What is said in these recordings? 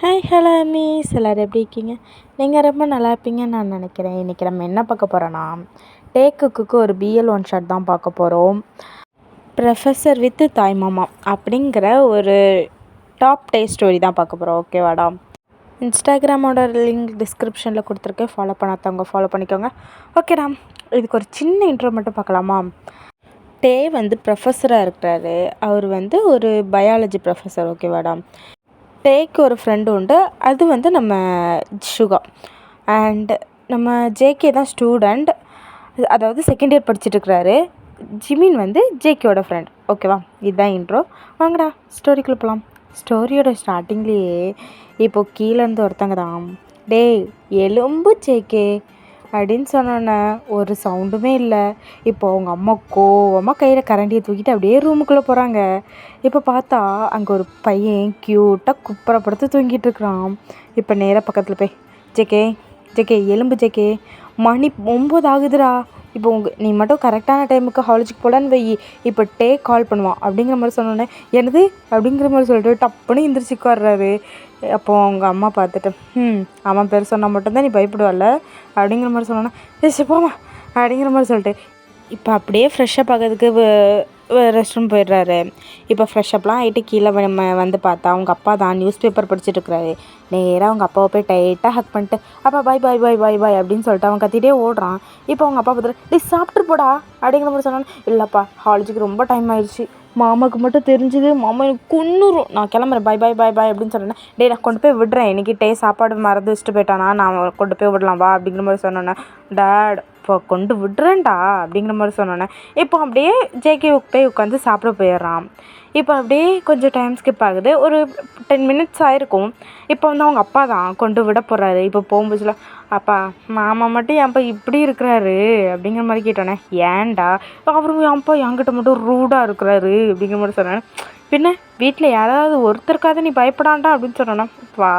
Hi hello maize எல்லோரும் எப்படி இருக்கீங்க? நீங்கள் ரொம்ப நல்லா இருப்பீங்கன்னு நான் நினைக்கிறேன். இன்றைக்கி நம்ம என்ன பார்க்க போகிறோன்னா, டேக்குக்கு ஒரு பிஎல் ஒன் ஷாட் தான் பார்க்க போகிறோம். ப்ரொஃபஸர் வித் தாய்மாமா அப்படிங்கிற ஒரு டாப் டே ஸ்டோரி தான் பார்க்க போகிறோம். ஓகேவாடா? இன்ஸ்டாகிராமோட லிங்க் டிஸ்கிரிப்ஷனில் கொடுத்துருக்கேன். ஃபாலோ பண்ணாதவங்க ஃபாலோ பண்ணிக்கோங்க. ஓகேடா, இதுக்கு ஒரு சின்ன இன்ட்ரோ மட்டும் பார்க்கலாமா? டே ப்ரொஃபஸராக இருக்கிறாரு. அவர் ஒரு பயாலஜி ப்ரொஃபஸர். ஓகேவாடா? டேக்கு ஒரு ஃப்ரெண்டு உண்டு. அது நம்ம சுகா. அண்ட் நம்ம ஜேகே தான் ஸ்டூடெண்ட், அதாவது செகண்ட் இயர் படிச்சுட்ருக்கிறாரு. ஜிமின் ஜேகேயோட ஃப்ரெண்ட். ஓகேவா? இதுதான் இன்ட்ரோ. வாங்கடா ஸ்டோரிக்குள்ளே போகலாம். ஸ்டோரியோட ஸ்டார்டிங்லேயே இப்போது கீழேருந்து ஒருத்தங்க தான், டே எலும்பு ஜேகே அப்படின்னு சொன்னோன்னே ஒரு சவுண்டுமே இல்லை. இப்போ அவங்க அம்மா கோவமாக கையில் கரண்டியை தூக்கிட்டு அப்படியே ரூமுக்குள்ளே போகிறாங்க. இப்போ பார்த்தா அங்கே ஒரு பையன் க்யூட்டாக குப்புறப்படுத்து தூங்கிட்டு இருக்கிறான். இப்போ நேராக பக்கத்தில் போய், ஜேகே ஜேகே எலும்பு ஜேகே, மணி 9 ஆகுதுடா, இப்போ நீ மட்டும் கரெக்டான டைமுக்கு காலேஜுக்கு போகலான்னு வை, இப்போ டே கால் பண்ணுவான் அப்படிங்கிற மாதிரி சொன்னோன்னே, என்னது அப்படிங்கிற மாதிரி சொல்லிட்டு டப்புன்னு எந்திரிச்சு உட்கார்றாரு. அப்போது அவங்க அம்மா பார்த்துட்டு, அவன் பேர் சொன்னால் மட்டும்தான் நீ பயப்படுவாள் அப்படிங்கிற மாதிரி சொன்னோன்னே, சரி போமா அப்படிங்கிற மாதிரி சொல்லிட்டு இப்போ அப்படியே ஃப்ரெஷ்ஷப் ஆகிறதுக்கு ரெஸ்ட் ரூம் போயிடுறாரு. இப்போ ஃப்ரெஷ்ஷப்லாம் ஆகிட்டு கீழே பார்த்தா அவங்க அப்பா தான் நியூஸ் பேப்பர் படிச்சுட்ருக்குறாரு. நேராக அவங்க அப்பாவை போய் டைட்டாக ஹக் பண்ணிட்டு, அப்பா பாய் பாய் பாய் பாய் பாய் அப்படின்னு சொல்லிட்டு அவன் கத்திட்டே ஓடுறான். இப்போ அவங்க அப்பா பார்த்துட்டு, டே சாப்பிட்டு போடா அப்படிங்கிற மாதிரி சொன்னான்னு, இல்லைப்பா காலேஜுக்கு ரொம்ப டைம் ஆயிடுச்சு, மாமாவுக்கு மட்டும் தெரிஞ்சுது மாமா எனக்கு கொன்னுரும், நான் கிளம்புறேன், பாய் பாய் பாய் பாய் அப்படின்னு சொன்னேன். டே நான் கொண்டு போய் விடுறேன், இன்றைக்கி டே சாப்பாடு மறந்து வச்சுட்டு போயிட்டானா, நான் கொண்டு போய் விடலாம் வா அப்படிங்கிற மாதிரி சொன்னோன்னே, டேட் இப்போ கொண்டு விடுறேன்டா அப்படிங்கிற மாதிரி சொன்னோன்னே, இப்போ அப்படியே ஜேகே போய் உட்காந்து சாப்பிட போயிடுறான். இப்போ அப்படியே கொஞ்சம் டைம் ஸ்கிப் ஆகுது. ஒரு 10 மினிட்ஸ் ஆகிருக்கும். இப்போ அவங்க அப்பா தான் கொண்டு விட போகிறாரு. இப்போ போகும்போதுல, அப்பா மாமா மட்டும் ஏன்ப்பா இப்படி இருக்கிறாரு அப்படிங்கிற மாதிரி கேட்டோன்னே, ஏன்டா அவரும் ஏன்ப்பா என்கிட்ட மட்டும் ரூடாக இருக்கிறாரு அப்படிங்கிற மாதிரி சொன்னேன். பின்ன வீட்டில் யாராவது ஒருத்தருக்காவது நீ பயப்படாண்டா அப்படின்னு சொன்னோன்னா, வா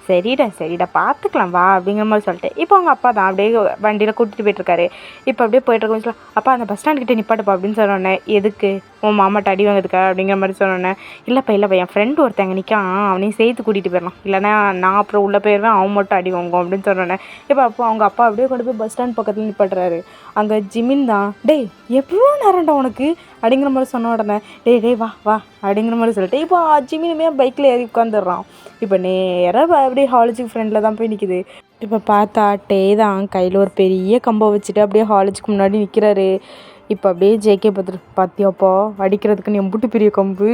சரிடா பார்த்துக்கலாம் வா அப்படிங்கிற மாதிரி சொல்லிட்டு இப்போ அவங்க அப்பா தான் அப்படியே வண்டியில் கூட்டிகிட்டு போயிட்டுருக்காரு. இப்போ அப்படியே போயிட்டுருக்கோம் சொல்ல, அப்பா அந்த பஸ் ஸ்டாண்ட்கிட்ட நிப்பாட்டுப்பா அப்படின்னு சொன்னோன்னே, எதுக்கு உன் மாமாட்ட அடி வாங்குறதுக்கா அப்படிங்கிற மாதிரி சொன்னோன்னே, இல்லைப்பா என் ஃப்ரெண்டு ஒருத்தங்க நிற்கான், அவனையும் சேர்த்து கூட்டிகிட்டு போயிடலாம், இல்லைனா நான் அப்புறம் உள்ளே போயிடுவேன், அவன் மட்டும் அடி வாங்குவோம் அப்படின்னு சொன்னோன்னே, இப்போ அவங்க அப்பா அப்படியே கொண்டு போய் பஸ் ஸ்டாண்ட் பக்கத்தில் நிப்பாட்டுறாரு. அங்கே ஜிமின் தான், டேய் எவ்வளோ நேரம்டா உனக்கு அப்படிங்கிற மாதிரி சொன்ன உடனே, டே வா வா அப்படிங்கிற மாதிரி சொல்லிட்டு இப்போ ஜிமினுமே பைக்கில் ஏறி உட்காந்துடுறான். இப்போ நேராக அப்படியே காலேஜுக்கு ஃப்ரெண்டில் தான் போய் நிற்கிது. இப்போ பார்த்தா டே தான் கையில் ஒரு பெரிய கம்பை வச்சுட்டு அப்படியே காலேஜுக்கு முன்னாடி நிற்கிறாரு. இப்போ அப்படியே ஜேகே பார்த்தியாப்பா அடிக்கிறதுக்குன்னு எம்புட்டு பெரிய கம்பு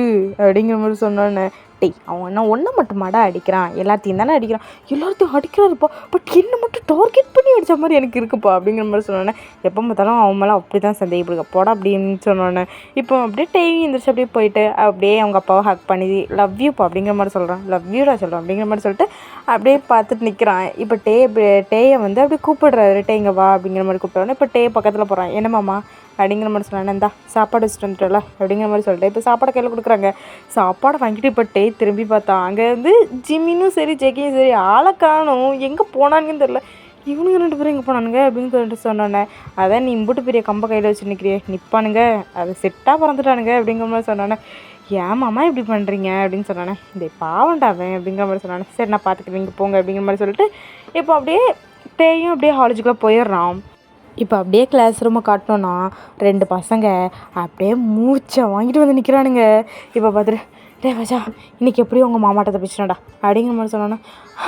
அப்படிங்கிற மாதிரி சொன்னோன்னே, டேய் அவன் என்ன ஒன்றை மட்டுமாடா அடிக்கிறான், எல்லாத்தையும் தானே அடிக்கிறான், எல்லாத்தையும் அடிக்கிறாருப்பா, பட் என்ன மட்டும் டார்கெட் பண்ணி அடித்த மாதிரி எனக்கு இருக்குப்பா அப்படிங்கிற மாதிரி சொன்னோன்னே, எப்போ பார்த்தாலும் அவன் மேலே அப்படி தான் சந்தேகப்படுங்க போடா அப்படின்னு சொன்னோன்னே, இப்போ அப்படியே டேவி எழுந்திரிச்சு அப்படியே போயிட்டு அப்படியே அவங்க அப்பாவை ஹக் பண்ணி லவ் யூப்பா அப்படிங்கிற மாதிரி சொல்கிறான், லவ் யூடா சொல்கிறான் அப்படிங்கிற மாதிரி சொல்லிட்டு அப்படியே பார்த்துட்டு நிற்கிறான். இப்போ டேயை அப்படியே கூப்பிடுறாரு, டேங்க வா அப்படிங்கிற மாதிரி கூப்பிட்றானே. இப்போ டே பக்கத்தில் போகிறான், என்னம்மாம்மா அப்படிங்கிற மாதிரி சொன்னானே, இந்தா சாப்பாடு வச்சுட்டு வந்துட்டல அப்படிங்கிற மாதிரி சொல்லிட்டு இப்போ சாப்பாடை கையில் கொடுக்குறாங்க. சாப்பாடை வாங்கிட்டு இப்போ டே திரும்பி பார்த்தா அங்கே ஜிமினும் சரி ஜெகியும் சரி ஆளை காணும், எங்கே போனானுங்கன்னு தெரில, இவனுங்க 2 பேரும் எங்கே போனானுங்க அப்படின்னு சொல்லிட்டு சொன்னோன்னே, அதான் நீ இம்புட்டு பெரிய கம்பை கையில் வச்சு நிற்கிறியே, நிற்பானுங்க அது செட்டாக பறந்துட்டானுங்க அப்படிங்கிற மாதிரி சொன்னோன்னே, ஏன் மாமா இப்படி பண்ணுறீங்க அப்படின்னு சொன்னானே, இந்த பாவண்டாவேன் அப்படிங்கிற மாதிரி சொன்னானே, சரி நான் பார்த்துக்கிறேன் நீங்கள் போங்க அப்படிங்கிற மாதிரி சொல்லிட்டு இப்போ அப்படியே டேயும் அப்படியே காலேஜுக்குள்ளே போயிடுறான். இப்போ அப்படியே கிளாஸ் ரூமை காட்டினோன்னா 2 பசங்க அப்படியே மூச்சை வாங்கிட்டு நிற்கிறானுங்க. இப்போ பார்த்துட்டு, டே வச்சா இன்றைக்கி எப்படியும் உங்கள் மாமாட்ட தப்பிச்சினாடா அப்படிங்கிற மாதிரி சொன்னோன்னா,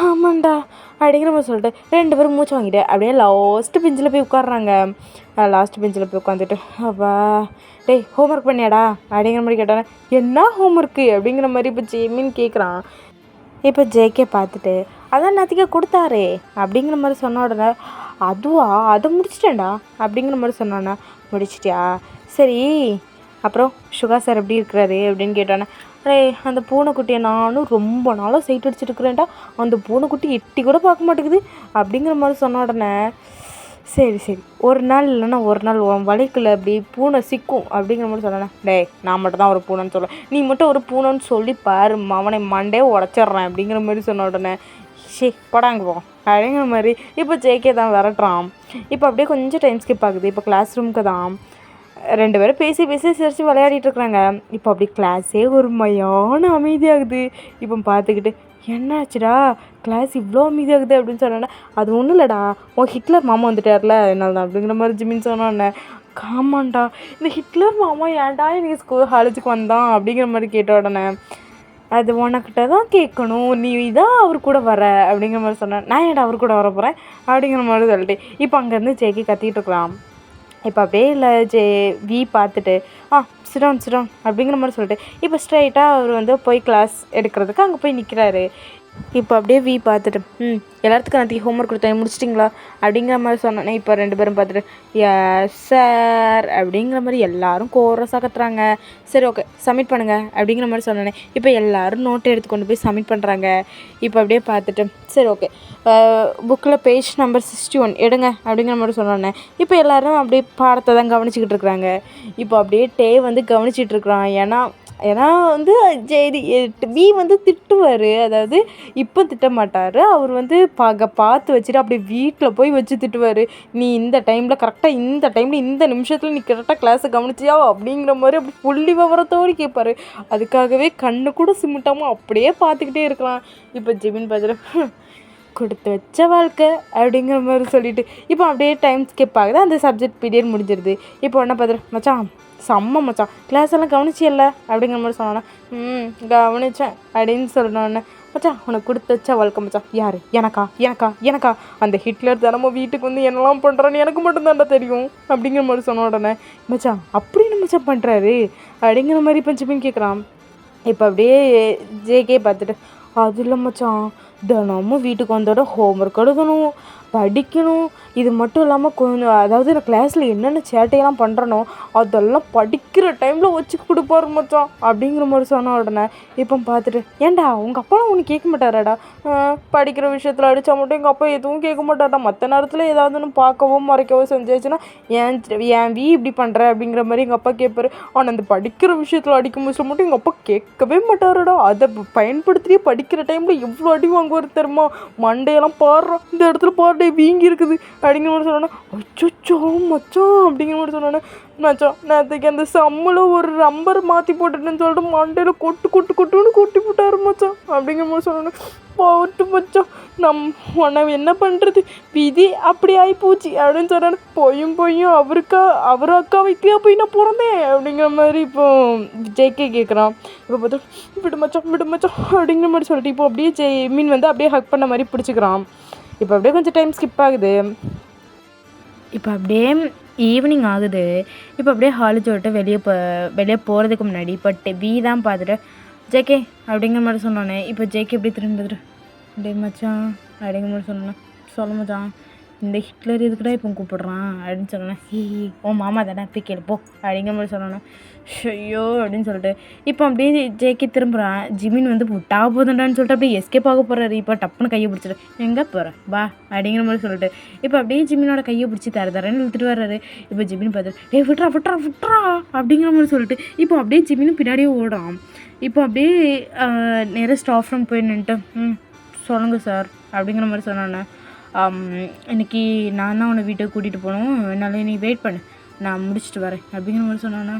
ஆமாண்டா அப்படிங்கிற மாதிரி சொல்லிட்டு 2 பேரும் மூச்சை வாங்கிட்டு அப்படியே லாஸ்ட்டு பெஞ்சில் போய் உட்காடுறாங்க. லாஸ்ட் பெஞ்சில் போய் உட்காந்துட்டு, அப்பா டேய் ஹோம்ஒர்க் பண்ணியாடா அப்படிங்கிற மாதிரி கேட்டானே, என்ன ஹோம்ஒர்க்கு அப்படிங்கிற மாதிரி இப்போ ஜெமின்னு கேட்குறான். இப்போ ஜேகே பார்த்துட்டு, அதான் நேற்றுக்கே கொடுத்தாரே அப்படிங்கிற மாதிரி சொன்ன உடனே, அதுவா அதை முடிச்சிட்டேன்டா அப்படிங்கிற மாதிரி சொன்னானே, முடிச்சிட்டியா சரி அப்புறம் சுகா சார் எப்படி இருக்கிறாரு அப்படின்னு கேட்டானே, அந்த பூனைக்குட்டியை நானும் ரொம்ப நாளாக சைட் அடிச்சுட்டுருக்குறேன்டா, அந்த பூனைக்குட்டி எட்டி கூட பார்க்க மாட்டேங்குது அப்படிங்கிற மாதிரி சொன்ன உடனே, சரி ஒரு நாள் இல்லைன்னா ஒரு நாள் உன் வலைக்குள்ள அப்படி பூனை சிக்கும் அப்படிங்கிற மாதிரி சொன்னேன். டேய் நான் மட்டும் தான் ஒரு பூனைன்னு சொல்லுவேன், நீ மட்டும் ஒரு பூனைன்னு சொல்லி பாரு அவனை மண்டே உடச்சிட்றேன் அப்படிங்கிற மாதிரி சொன்ன உடனே, படாங்க போ அப்படிங்கிற மாதிரி இப்போ ஜேகே தான் விரட்டுறான். இப்போ அப்படியே கொஞ்சம் டைம் ஸ்கிப் ஆகுது. இப்போ கிளாஸ் ரூமுக்கு தான் 2 பேரும் பேசி சிரித்து விளையாடிட்டு இருக்கிறாங்க. இப்போ அப்படி கிளாஸே ஒரு மையான அமைதியாகுது. இப்போ பார்த்துக்கிட்டு, என்னாச்சுடா கிளாஸ் இவ்வளோ அமைதியாகுது அப்படின்னு சொன்னோன்னே, அது ஒன்றும் இல்லைடா, உன் ஹிட்லர் மாமா வந்துட்டார்ல அதனால தான் அப்படிங்கிற மாதிரி ஜிமின் சொன்னோன்னே, காமாண்டா இந்த ஹிட்லர் மாமா ஏன்டா எனக்கு காலேஜுக்கு வந்தான் அப்படிங்கிற மாதிரி கேட்ட உடனே, அது உனக்கிட்ட தான் கேட்கணும், நீ தான் அவர் கூட வர அப்படிங்கிற மாதிரி சொன்னேன். நான் ஏன்டா அவர் கூட வர போகிறேன் அப்படிங்கிற மாதிரி சொல்லிட்டு இப்போ அங்கேருந்து ஜேகே கத்திக்கிட்டு இருக்கலாம். இப்போ அப்படியே இல்லை வி பார்த்துட்டு சிடான் அப்படிங்கிற மாதிரி சொல்லிட்டு இப்போ ஸ்ட்ரைட்டாக அவர் வந்து போய் கிளாஸ் எடுக்கிறதுக்கு அங்கே போய் நிற்கிறாரு. இப்போ அப்படியே வி பார்த்துட்டு எல்லாத்துக்கும் நான் ஹோம்ஒர்க் கொடுத்தேன் முடிச்சிட்டிங்களா அப்படிங்கிற மாதிரி சொன்னேன். இப்போ 2 பேரும் பார்த்துட்டு எஸ் சார் அப்படிங்கிற மாதிரி எல்லோரும் கோரஸாக கத்துறாங்க. சரி ஓகே சப்மிட் பண்ணுங்கள் அப்படிங்கிற மாதிரி சொன்னேனே. இப்போ எல்லோரும் நோட்டை எடுத்து கொண்டு போய் சப்மிட் பண்ணுறாங்க. இப்போ அப்படியே பார்த்துட்டு சரி ஓகே புக்கில் பேஜ் நம்பர் 61 எடுங்க அப்படிங்கிற மாதிரி சொன்னோன்னே இப்போ எல்லோரும் அப்படியே பாடத்தை தான் கவனிச்சிக்கிட்டு இருக்கிறாங்க. இப்போ அப்படியே வந்து கவனிச்சிட்டு இருக்கிறான். ஏன்னா வந்து சரி வி வந்து திட்டுவார், அதாவது இப்போ திட்ட மாட்டார், அவர் வந்து பார்த்து வச்சுட்டு அப்படியே வீட்டில் போய் வச்சு திட்டுவார். நீ இந்த டைமில் கரெக்டாக இந்த நிமிஷத்தில் நீ கரெக்டாக கிளாஸை கவனிச்சியா அப்படிங்கிற மாதிரி அப்படி புள்ளி விவரத்தோடு கேட்பார். அதுக்காகவே கண்ணு கூட சிமிட்டாமல் அப்படியே பார்த்துக்கிட்டே இருக்கலாம். இப்போ ஜிமின் பார்த்துட்டு கொடுத்து வச்ச வாழ்க்கை அப்படிங்கிற மாதிரி சொல்லிவிட்டு இப்போ அப்படியே டைம் ஸ்கிப் ஆகுது. அந்த சப்ஜெக்ட் பீரியட் முடிஞ்சிருது. இப்போ என்ன பார்த்துட்டு மச்சான் செம்ம மச்சான் கிளாஸ் எல்லாம் கவனிச்சியல்ல அப்படிங்கிற மாதிரி சொன்னோன்னே கவனித்தேன் அப்படின்னு சொன்னோன்னே, மச்சான் உனக்கு கொடுத்து வச்சா வாழ்க்கை மச்சான். யார் எனக்கா அந்த ஹிட்லர் தினமும் வீட்டுக்கு வந்து என்னெல்லாம் பண்ணுறான்னு எனக்கு மட்டும்தான்டா தெரியும் அப்படிங்கிற மாதிரி சொன்ன உடனே, மச்சான் அப்படின்னு மச்சான் பண்ணுறாரு அப்படிங்கிற மாதிரி பஞ்சமின்னு கேட்குறான். இப்போ அப்படியே ஜேகே பார்த்துட்டு அது இல்லை மச்சான் தினமும் வீட்டுக்கு வந்தோட ஹோம்ஒர்க் எழுதணும், படிக்கணும், இது மட்டும் இல்லாமல் கொஞ்சம் அதாவது நான் கிளாஸில் என்னென்ன சேட்டையெல்லாம் பண்ணுறனோ அதெல்லாம் படிக்கிற டைமில் வச்சு கொடுப்பாரு மச்சான் அப்படிங்கிற மாதிரி சொன்ன உடனே இப்போ பார்த்துட்டு ஏன்டா உங்கள் அப்பாலாம் ஒன்று கேட்க மாட்டாராடா, படிக்கிற விஷயத்தில் அடித்தா மட்டும் எங்கள் அப்பா எதுவும் கேட்க மாட்டாரா, மற்ற நேரத்தில் ஏதாவது ஒன்று பார்க்கவோ மறைக்கவோ செஞ்சாச்சுன்னா ஏன் வி இப்படி பண்ணுற அப்படிங்கிற மாதிரி எங்கள் அப்பா கேட்பாரு. ஆனால் அந்த படிக்கிற விஷயத்தில் அடிக்கும் போது மட்டும் எங்கள் அப்பா கேட்கவே மாட்டாராடா, அதை பயன்படுத்தியே படிக்கிற டைமில் எவ்வளோ அடி வாங்குவார் தெரியுமா, மண்டையெல்லாம் பாடுறோம் இந்த இடத்துல பாடுறே வீங்கி இருக்குது அப்படிங்கிற மாதிரி சொன்னோன்னா, அச்சோ மச்சான் அப்படிங்கிற மாதிரி சொன்னோன்னே, மச்சான் நேற்றுக்கு அந்த சம்மில் ஒரு ரம்பர் மாற்றி போட்டுட்டேன்னு சொல்லிட்டு மண்டையில் கொட்டுன்னு கொட்டி போட்டாரு மச்சான் அப்படிங்கிற மாதிரி சொன்னோன்னே, போட்டு மச்சான் உன்னை என்ன பண்ணுறது விதி அப்படி ஆகிப்போச்சு அப்படின்னு சொன்னாரு. பொய்யும் அவர் அக்கா வைத்தியா போய் நான் பிறந்தேன் அப்படிங்கிற மாதிரி இப்போ ஜேகே கேட்குறான். இப்போ பார்த்தா விடு மச்சான் அப்படிங்கிற மாதிரி சொல்லிட்டு இப்போ அப்படியே ஜெய்மின் வந்து அப்படியே ஹக் பண்ண மாதிரி பிடிச்சிக்கிறான். இப்போ அப்படியே கொஞ்சம் டைம் ஸ்கிப் ஆகுது. இப்போ அப்படியே ஈவினிங் ஆகுது. இப்போ அப்படியே காலேஜ் விட்டு வெளியே போகிறதுக்கு முன்னாடி இப்போ வி தான் பார்த்துட்டு ஜேகே அப்படிங்கிற மாதிரி சொன்னோன்னே இப்போ ஜேகே எப்படி திரும்பி பார்த்துட்டு அப்படியே மச்சான் அப்படிங்கிற மாதிரி சொன்னோன்னே, சொல்ல மச்சான் இந்த ஹிட்லர் இதுக்குடா இப்போ கூப்பிடுறான் அப்படின்னு சொன்னேன். ஓ மாமா தானே போய் கேளுப்போ அப்படிங்கிற மாதிரி சொன்னோன்னே, ஐயோ அப்படின்னு சொல்லிட்டு இப்போ அப்படியே ஜேகே திரும்புகிறான். ஜிமின் வந்து விட்டா போதுண்டான்னு சொல்லிட்டு அப்படியே எஸ்கேப் ஆக போகிறாரு. இப்போ டப்புன்னு கையை பிடிச்சிட்டு எங்கே போகிறேன் வா அப்படிங்கிற மாதிரி சொல்லிட்டு இப்போ அப்படியே ஜிமினோட கையை பிடிச்சி தரேன்னு இழுத்துட்டு வர்றாரு. இப்போ ஜிமின் பார்த்து விட்றா அப்படிங்கிற மாதிரி சொல்லிட்டு இப்போ அப்படியே ஜிமினும் பின்னாடியே ஓடுறான். இப்போ அப்படியே நேராக ஸ்டாஃப் ரூம் போய் நின்றுட்டு சொல்லுங்கள் சார் அப்படிங்கிற மாதிரி சொன்னானே, இன்றைக்கி நான் தான் உன்னை வீட்டுக்கு கூட்டிகிட்டு போகணும், என்னால் நீ வெயிட் பண்ணு நான் முடிச்சுட்டு வரேன் அப்படிங்கிற மாதிரி சொன்னானே.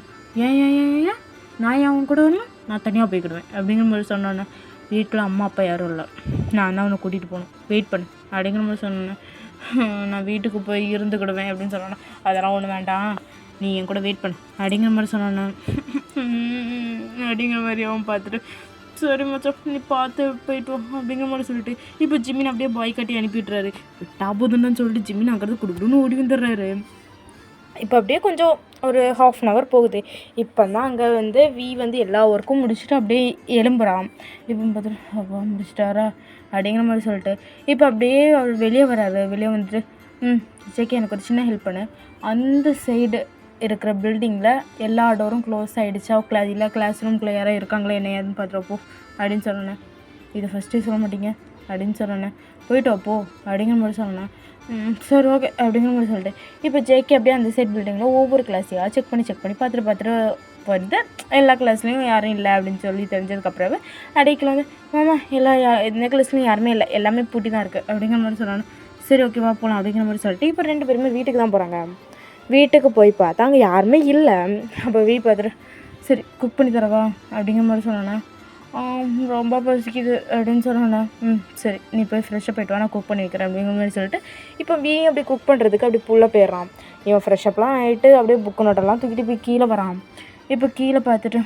ஏன் நான் அவன் கூட வரணும், நான் தனியாக போய்க்கிடுவேன் அப்படிங்கிற மாதிரி சொன்னானே. வீட்டில் அம்மா அப்பா யாரும் இல்லை, நான் தான் உன்னை கூட்டிகிட்டு போகணும் வெயிட் பண்ணு அப்படிங்கிற மாதிரி சொன்னேன். நான் வீட்டுக்கு போய் இருந்துக்கிடுவேன் அப்படின்னு சொன்னானே. அதெல்லாம் ஒன்று வேண்டாம் நீ என் கூட வெயிட் பண்ணு அப்படிங்கிற மாதிரி சொன்னானே. அப்படிங்கிற மாதிரி அவன் பார்த்துட்டு சரி மச்சான் நீ பார்த்து போயிட்டு வா அப்படிங்கிற மாதிரி சொல்லிட்டு இப்போ ஜிமின் அப்படியே பாய் கட்டி அனுப்பிடுறாரு. விட்டாபோதுன்னு சொல்லிட்டு ஜிமின் அங்கிறது கொடுக்கணும்னு ஓடி வந்துடுறாரு. இப்போ அப்படியே கொஞ்சம் ஒரு 1/2 hour போகுது. இப்போ தான் அங்கே வந்து வி வந்து எல்லா ஒர்க்கும் முடிச்சுட்டு அப்படியே எழும்புறான். இப்போ பார்த்துட்டு அப்பா முடிச்சிட்டாரா அப்படிங்கிற மாதிரி சொல்லிட்டு இப்போ அப்படியே அவர் வெளியே வராரு. வெளியே வந்துட்டு ஜேகே எனக்கு ஒரு சின்ன ஹெல்ப் பண்ணு, அந்த சைடு இருக்கிற பில்டிங்கில் எல்லா டோரும் க்ளோஸ் ஆகிடுச்சா இல்லை கிளாஸ் ரூம்குள்ளே யாராவது இருக்காங்களா என்னையாதுன்னு பார்த்துருப்போ அப்படின்னு சொன்னேன். இதை ஃபஸ்ட்டே சொல்ல மாட்டீங்க அப்படின்னு சொன்னேன். போயிட்டு வாப்போ அப்படிங்கிற மாதிரி சொன்னேன். சரி ஓகே அப்படிங்கிற மாதிரி சொல்லிட்டு இப்போ ஜேகே அப்படியே அந்த சைட் பில்டிங்கில் ஒவ்வொரு கிளாஸையாக செக் பண்ணி பார்த்துட்டு வந்து எல்லா கிளாஸ்லேயும் யாரும் இல்லை அப்படின்னு சொல்லி தெரிஞ்சதுக்கப்புறமே அடிக்கல வந்து மாமா எந்த கிளாஸ்லேயும் யாருமே இல்லை, எல்லாமே பூட்டி தான் இருக்குது அப்படிங்கிற மாதிரி சொன்னானே. சரி ஓகேவா போகலாம் அப்படிங்கிற மாதிரி சொல்லிட்டு இப்போ 2 பேருமே வீட்டுக்கு தான் போகிறாங்க. வீட்டுக்கு போய் பார்த்தா அங்கே யாருமே இல்லை. அப்போ பார்த்துட்டு சரி குக் பண்ணி தரவா அப்படிங்கிற மாதிரி சொன்னேன். ரொம்ப பசிக்குது அப்படின்னு சொன்னானே. சரி நீ போய் ஃப்ரெஷ்ஷப் ஆகிட்டு வா, நான் குக் பண்ணி வைக்கிறேன் அப்படிங்கிற மாதிரி சொல்லிட்டு இப்போ அப்படி குக் பண்ணுறதுக்கு அப்படி புள்ள போயிடுறான். இவன் ஃப்ரெஷ்ஷப்லாம் ஆகிட்டு அப்படியே புக்கு நோட்டெல்லாம் தூக்கிட்டு போய் கீழே வரான். இப்போ கீழே பார்த்துட்டு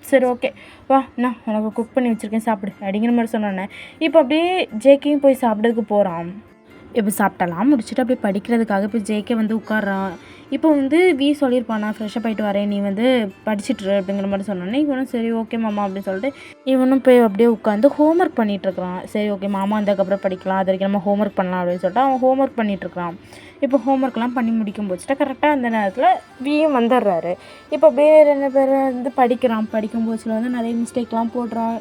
சரி ஓகே வா நான் உனக்கு குக் பண்ணி வச்சுருக்கேன் சாப்பிடு அப்படிங்கிற மாதிரி சொன்னானே. இப்போ அப்படியே ஜேக்கையும் போய் சாப்பிட்றதுக்கு போகிறான். இப்போ சாப்பிட்டலாம் முடிச்சுட்டு அப்படியே படிக்கிறதுக்காக இப்போ ஜேகே வந்து உட்காரான். இப்போ வி சொல்லியிருப்பான் நான் ஃப்ரெஷ்ஷப் ஆகிட்டு வரேன், நீ படிச்சிட்ரு அப்படிங்கிற மாதிரி சொன்னோன்னே இவனும் சரி ஓகே மாமா அப்படின்னு சொல்லிட்டு இவனும் போய் அப்படியே உட்காந்து ஹோம்ஒர்க் பண்ணிகிட்ருக்குறான். சரி ஓகே மாமா அதுக்கப்புறம் படிக்கலாம், அது வரைக்கும் நம்ம ஹோம்ஒர்க் பண்ணலாம் அப்படின்னு சொல்லிட்டு அவன் ஹோம்ஒர்க் பண்ணிகிட்ருக்கான். இப்போ ஹோம்ஒர்க்லாம் பண்ணி முடிக்கும் போச்சுட்டா கரெக்டாக அந்த நேரத்தில் வியும் வந்துடுறாரு. இப்போ அப்படியே 2 பேர் படிக்கிறான். படிக்கும் போச்சில் நிறைய மிஸ்டேக்லாம் போடுறான்.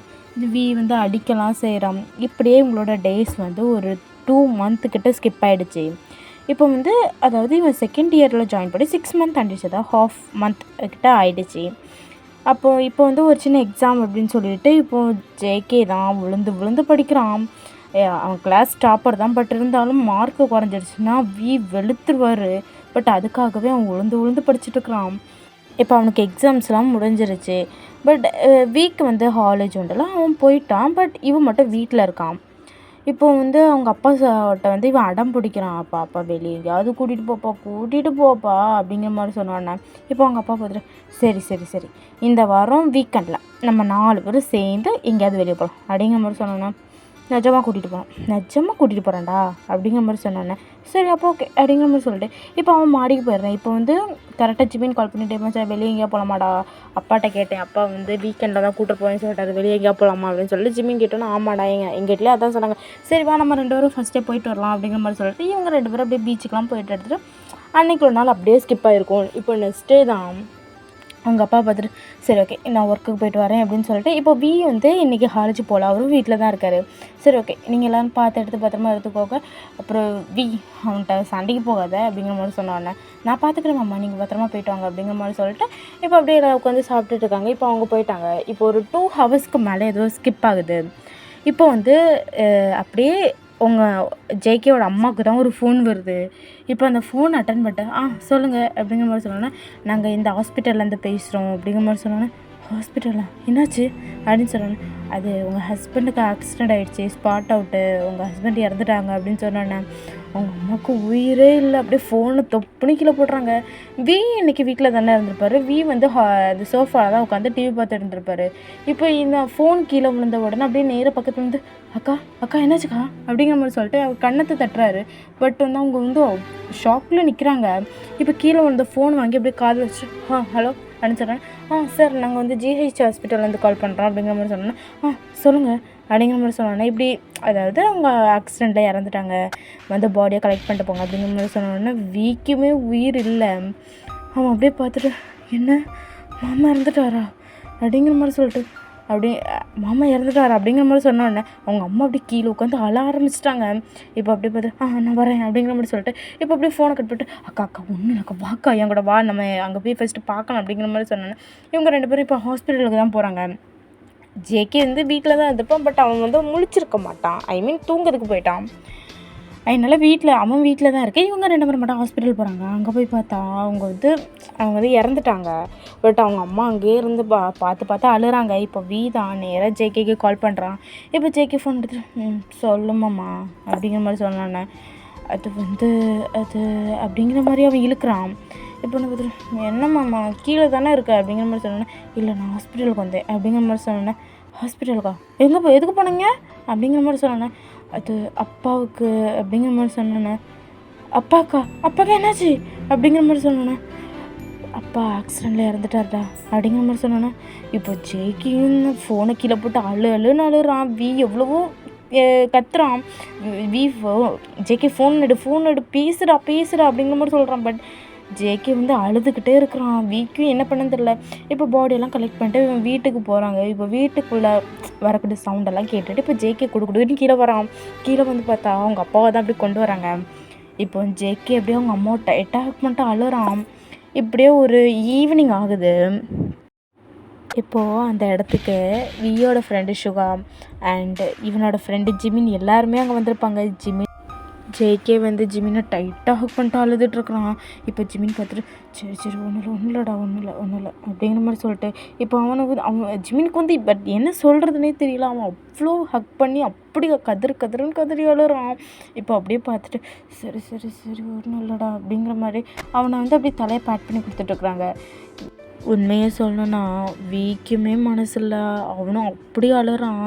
வி அடிக்கலாம் செய்கிறான். இப்படியே உங்களோட டேஸ் ஒரு 2 மந்த்துக்கிட்ட ஸ்கிப் ஆகிடுச்சு. இப்போ அதாவது இவன் செகண்ட் இயரில் ஜாயின் பண்ணி 6 மந்த் ஆகிடுச்சு, அதாவது ஹாஃப் மந்த் கிட்ட ஆகிடுச்சு. அப்போது இப்போ ஒரு சின்ன எக்ஸாம் அப்படின்னு சொல்லிட்டு இப்போது ஜேகே தான் விழுந்து படிக்கிறான். அவன் கிளாஸ் டாப்பர் தான், பட் இருந்தாலும் மார்க்கு குறைஞ்சிடுச்சுன்னா வெளுத்துருவார். பட் அதுக்காகவே அவன் விழுந்து படிச்சுட்ருக்குறான். இப்போ அவனுக்கு எக்ஸாம்ஸ்லாம் முடிஞ்சிருச்சு. பட் வீக் காலேஜ் உண்டுல அவன் போயிட்டான். பட் இவன் மட்டும் வீட்டில் இருக்கான். இப்போ அவங்க அப்பா கிட்ட இவன் அடம் பிடிக்கிறான். அப்பா வெளியே எங்கேயாவது கூட்டிகிட்டு போப்பா அப்படிங்கிற மாதிரி சொன்னானே. இப்போ அவங்க அப்பா பார்த்துட்டு சரி இந்த வாரம் வீக்கெண்டில் நம்ம 4 பேரும் சேர்ந்து எங்கேயாவது வெளியே போகலாம் அப்படிங்கிற மாதிரி சொன்னானே. நிஜமாக கூட்டிகிட்டு போகிறேன்டா அப்படிங்கிற மாதிரி சொன்னானே. சரி அப்போ ஓகே அப்படிங்கிற மாதிரி சொல்லிட்டு இப்போ அவன் மாடிக்கு போயிடுறான். இப்போ கரெக்டாக ஜிமின் கால் பண்ணிட்டு சார் வெளியே எங்கேயா போகலாமாடா, அப்பாட்ட கேட்டேன், அப்பா வீக்கெண்டில் தான் கூப்பிட்டு போவேன்னு சொல்லிட்டாரு, வெளியே எங்கேயா போகலாமா அப்படின்னு சொல்லிட்டு ஜிமின் கேட்டோன்னா ஆமாடா எங்கள் வீட்டிலே அதான் சொன்னாங்க. சரி வா நம்ம 2 பேரும் ஃபஸ்ட்டே போயிட்டு வரலாம் அப்படிங்கிற மாதிரி சொல்லிட்டு இவங்க 2 பேரும் அப்படியே பீச்சுக்கெலாம் போயிட்டு எடுத்துகிட்டு அன்றைக்கி ஒரு நாள் அப்படியே ஸ்கிப் ஆகிருக்கும். இப்போ நெக்ஸ்ட் டே தான் அவங்க அப்பா பார்த்துட்டு சரி ஓகே நான் ஒர்க்குக்கு போயிட்டு வரேன் அப்படின்னு சொல்லிட்டு இப்போ இன்றைக்கி காலேஜ் போகல, அவரும் வீட்டில் தான் இருக்கார். சரி ஓகே நீங்கள் எல்லோரும் பார்த்து பத்திரமா எடுத்துக்கோங்க, அப்புறம் அவன்கிட்ட சண்டைக்கு போகாத அப்படிங்கிற மாதிரி சொன்னானே. நான் பார்த்துக்கிறேன் மாமா நீங்கள் பத்திரமா போயிட்டு வாங்க அப்படிங்கிற மாதிரி சொல்லிட்டு இப்போ அப்படியே உட்காந்து சாப்பிட்டுட்டு இருக்காங்க. இப்போ அவங்க போயிட்டாங்க. இப்போ ஒரு 2 ஹவர்ஸ்க்கு மேலே ஏதோ ஸ்கிப் ஆகுது. இப்போ அப்படியே உங்கள் ஜேகேவோட அம்மாவுக்கு தான் ஒரு ஃபோன் வருது. இப்போ அந்த ஃபோன் அட்டன் பண்ணிட்டேன். சொல்லுங்கள் அப்படிங்கிற மாதிரி சொன்னோன்னே, நாங்கள் இந்த ஹாஸ்பிட்டல்லேருந்து பேசுகிறோம் அப்படிங்கிற மாதிரி சொன்னோன்னே, ஹாஸ்பிட்டலா என்னாச்சு அப்படின்னு சொன்னோன்னே, அது உங்கள் ஹஸ்பண்டுக்கு ஆக்சிடெண்ட் ஆகிடுச்சி, ஸ்பாட் அவுட்டு, உங்கள் ஹஸ்பண்ட் இறந்துட்டாங்க அப்படின்னு சொன்னோன்னே அவங்க அம்மாவுக்கு உயிரே இல்லை. அப்படியே ஃபோனை தொப்புனு கீழே போடுறாங்க. இன்றைக்கி வீட்டில் தானே இருந்திருப்பார். அந்த சோஃபாவில் தான் உட்காந்து டிவி பார்த்துட்டு இருந்திருப்பார். இப்போ இந்த ஃபோன் கீழே விழுந்த உடனே அப்படியே நேராக பக்கத்தில் அக்கா என்னாச்சுக்கா அப்படிங்கிற மாதிரி சொல்லிட்டு அவர் கண்ணத்தை தட்டுறாரு. பட் அவங்க ஷாக்கில் நிற்கிறாங்க. இப்போ கீழே விழுந்த ஃபோன் வாங்கி அப்படியே காது வச்சுட்டு ஹலோ அப்படின்னு சொன்னேன். சார் நாங்கள் ஜிஹெச் ஹாஸ்பிட்டல்லேருந்து கால் பண்ணுறோம் அப்படிங்கிற மாதிரி சொன்னோன்னா, சொல்லுங்கள் அப்படிங்கிற மாதிரி சொன்னோன்னே, இப்படி அதாவது அவங்க ஆக்சிடெண்ட்டில் இறந்துட்டாங்க, பாடியை கலெக்ட் பண்ணிட்டு போங்க அப்படிங்கிற மாதிரி சொன்னோன்னே வீக்குமே உயிர் இல்லை. அவன் அப்படியே பார்த்துட்டு என்ன மாமா இறந்துட்டாரா அப்படிங்கிற மாதிரி சொல்லிட்டு அப்படி மாமா இறந்துட்டாரா அப்படிங்கிற மாதிரி சொன்னோடனே அவங்க அம்மா அப்படி கீழே உட்காந்து அழ ஆரம்பிச்சிட்டாங்க. இப்போ அப்படியே பார்த்து நான் வரேன் அப்படிங்கிற மாதிரி சொல்லிட்டு இப்போ அப்படியே ஃபோனை கட் பண்ணிட்டு அக்கா ஒன்றும் இல்லைக்கா வாக்கா என் கூட வா நம்ம அங்கே போய் ஃபஸ்ட்டு பார்க்கலாம் அப்படிங்கிற மாதிரி சொன்னோன்னே இவங்க 2 பேரும் இப்போ ஹாஸ்பிட்டலுக்கு தான் போகிறாங்க. ஜேகே வீட்டில் தான் இருந்திருப்பான். பட் அவன் முழிச்சிருக்க மாட்டான், ஐ மீன் தூங்கிறதுக்கு போயிட்டான். அதனால் அவன் வீட்டில் தான் இருக்கு. இவங்க 2 பேரும் மட்டும் ஹாஸ்பிட்டல் போகிறாங்க. அங்கே போய் பார்த்தா அவங்க இறந்துட்டாங்க. பட் அவங்க அம்மா அங்கேயே இருந்து பார்த்து அழுகிறாங்க. இப்போ தான் நேராக ஜேகேக்கு கால் பண்ணுறான். இப்போ ஜேகே ஃபோன் எடுத்துட்டு சொல்லுமாம்மா அப்படிங்கிற மாதிரி சொன்னானே. அது அது அப்படிங்கிற மாதிரி அவன் இழுக்கிறான். இப்போ பார்த்துட்டு என்னம்மாம்மா கீழே தானே இருக்க அப்படிங்கிற மாதிரி சொன்னேன். இல்லை நான் ஹாஸ்பிட்டலுக்கு வந்தேன் அப்படிங்கிற மாதிரி சொன்னேன். ஹாஸ்பிட்டலுக்கா எதுக்கு போனீங்க அப்படிங்கிற மாதிரி சொன்னேன். அது அப்பாவுக்கு அப்படிங்கிற மாதிரி சொன்னேன். அப்பாவுக்கு என்னாச்சு அப்படிங்கிற மாதிரி சொன்னேன். அப்பா ஆக்சிடெண்ட்டில் இறந்துட்டார்டா அப்படிங்கிற மாதிரி சொன்னேன். இப்போ ஜேகியும் ஃபோனை கீழே போட்டு அழுன்னு அழுகிறான். எவ்வளவோ கத்துறான். ஜேகே ஃபோன் எடு பேசுடா அப்படிங்கிற மாதிரி சொல்கிறான். பட் ஜேகே அழுதுகிட்டே இருக்கிறான். வீக்கும் என்ன பண்ணன்னு தெரியல. இப்போ பாடியெல்லாம் கலெக்ட் பண்ணிட்டு இவன் வீட்டுக்கு போகிறாங்க. இப்போ வீட்டுக்குள்ளே வரக்கூடிய சவுண்டெல்லாம் கேட்டுட்டு இப்போ ஜேகே கொடுக்குன்னு கீழே வரான். கீழே பார்த்தா அவங்க அப்பாவை தான் அப்படி கொண்டு வராங்க. இப்போ ஜேகே அப்படியே அவங்க அம்மாவை அட்டாக் பண்ணிட்டு அழுறான். இப்படியே ஒரு ஈவினிங் ஆகுது. இப்போது அந்த இடத்துக்கு வியோட ஃப்ரெண்டு சுகா அண்ட் இவனோட ஃப்ரெண்டு ஜிமின் எல்லாருமே அங்கே வந்திருப்பாங்க. ஜேகே வந்து ஜிமினை டைட்டாக ஹக் பண்ணிட்டு அழுதுட்ருக்குறான். இப்போ ஜிமின் பார்த்துட்டு சரி சரி ஒன்றும் இல்லைடா ஒன்றும் இல்லை அப்படிங்கிற மாதிரி சொல்லிட்டு இப்போ அவன் ஜிமினுக்கு வந்து பட் என்ன சொல்கிறதுனே தெரியல. அவன் அவ்வளோ ஹக் பண்ணி அப்படி கதறுன்னு கதறி அழுறான். இப்போ அப்படியே பார்த்துட்டு சரி சரி சரி ஒன்றும் இல்லைடா அப்படிங்கிற மாதிரி அவனை வந்து அப்படியே தலையை பேட் பண்ணி கொடுத்துட்ருக்குறாங்க. உண்மையை சொல்லணுன்னா வீக்குமே மனசில்ல, அவனும் அப்படி அழுறான்.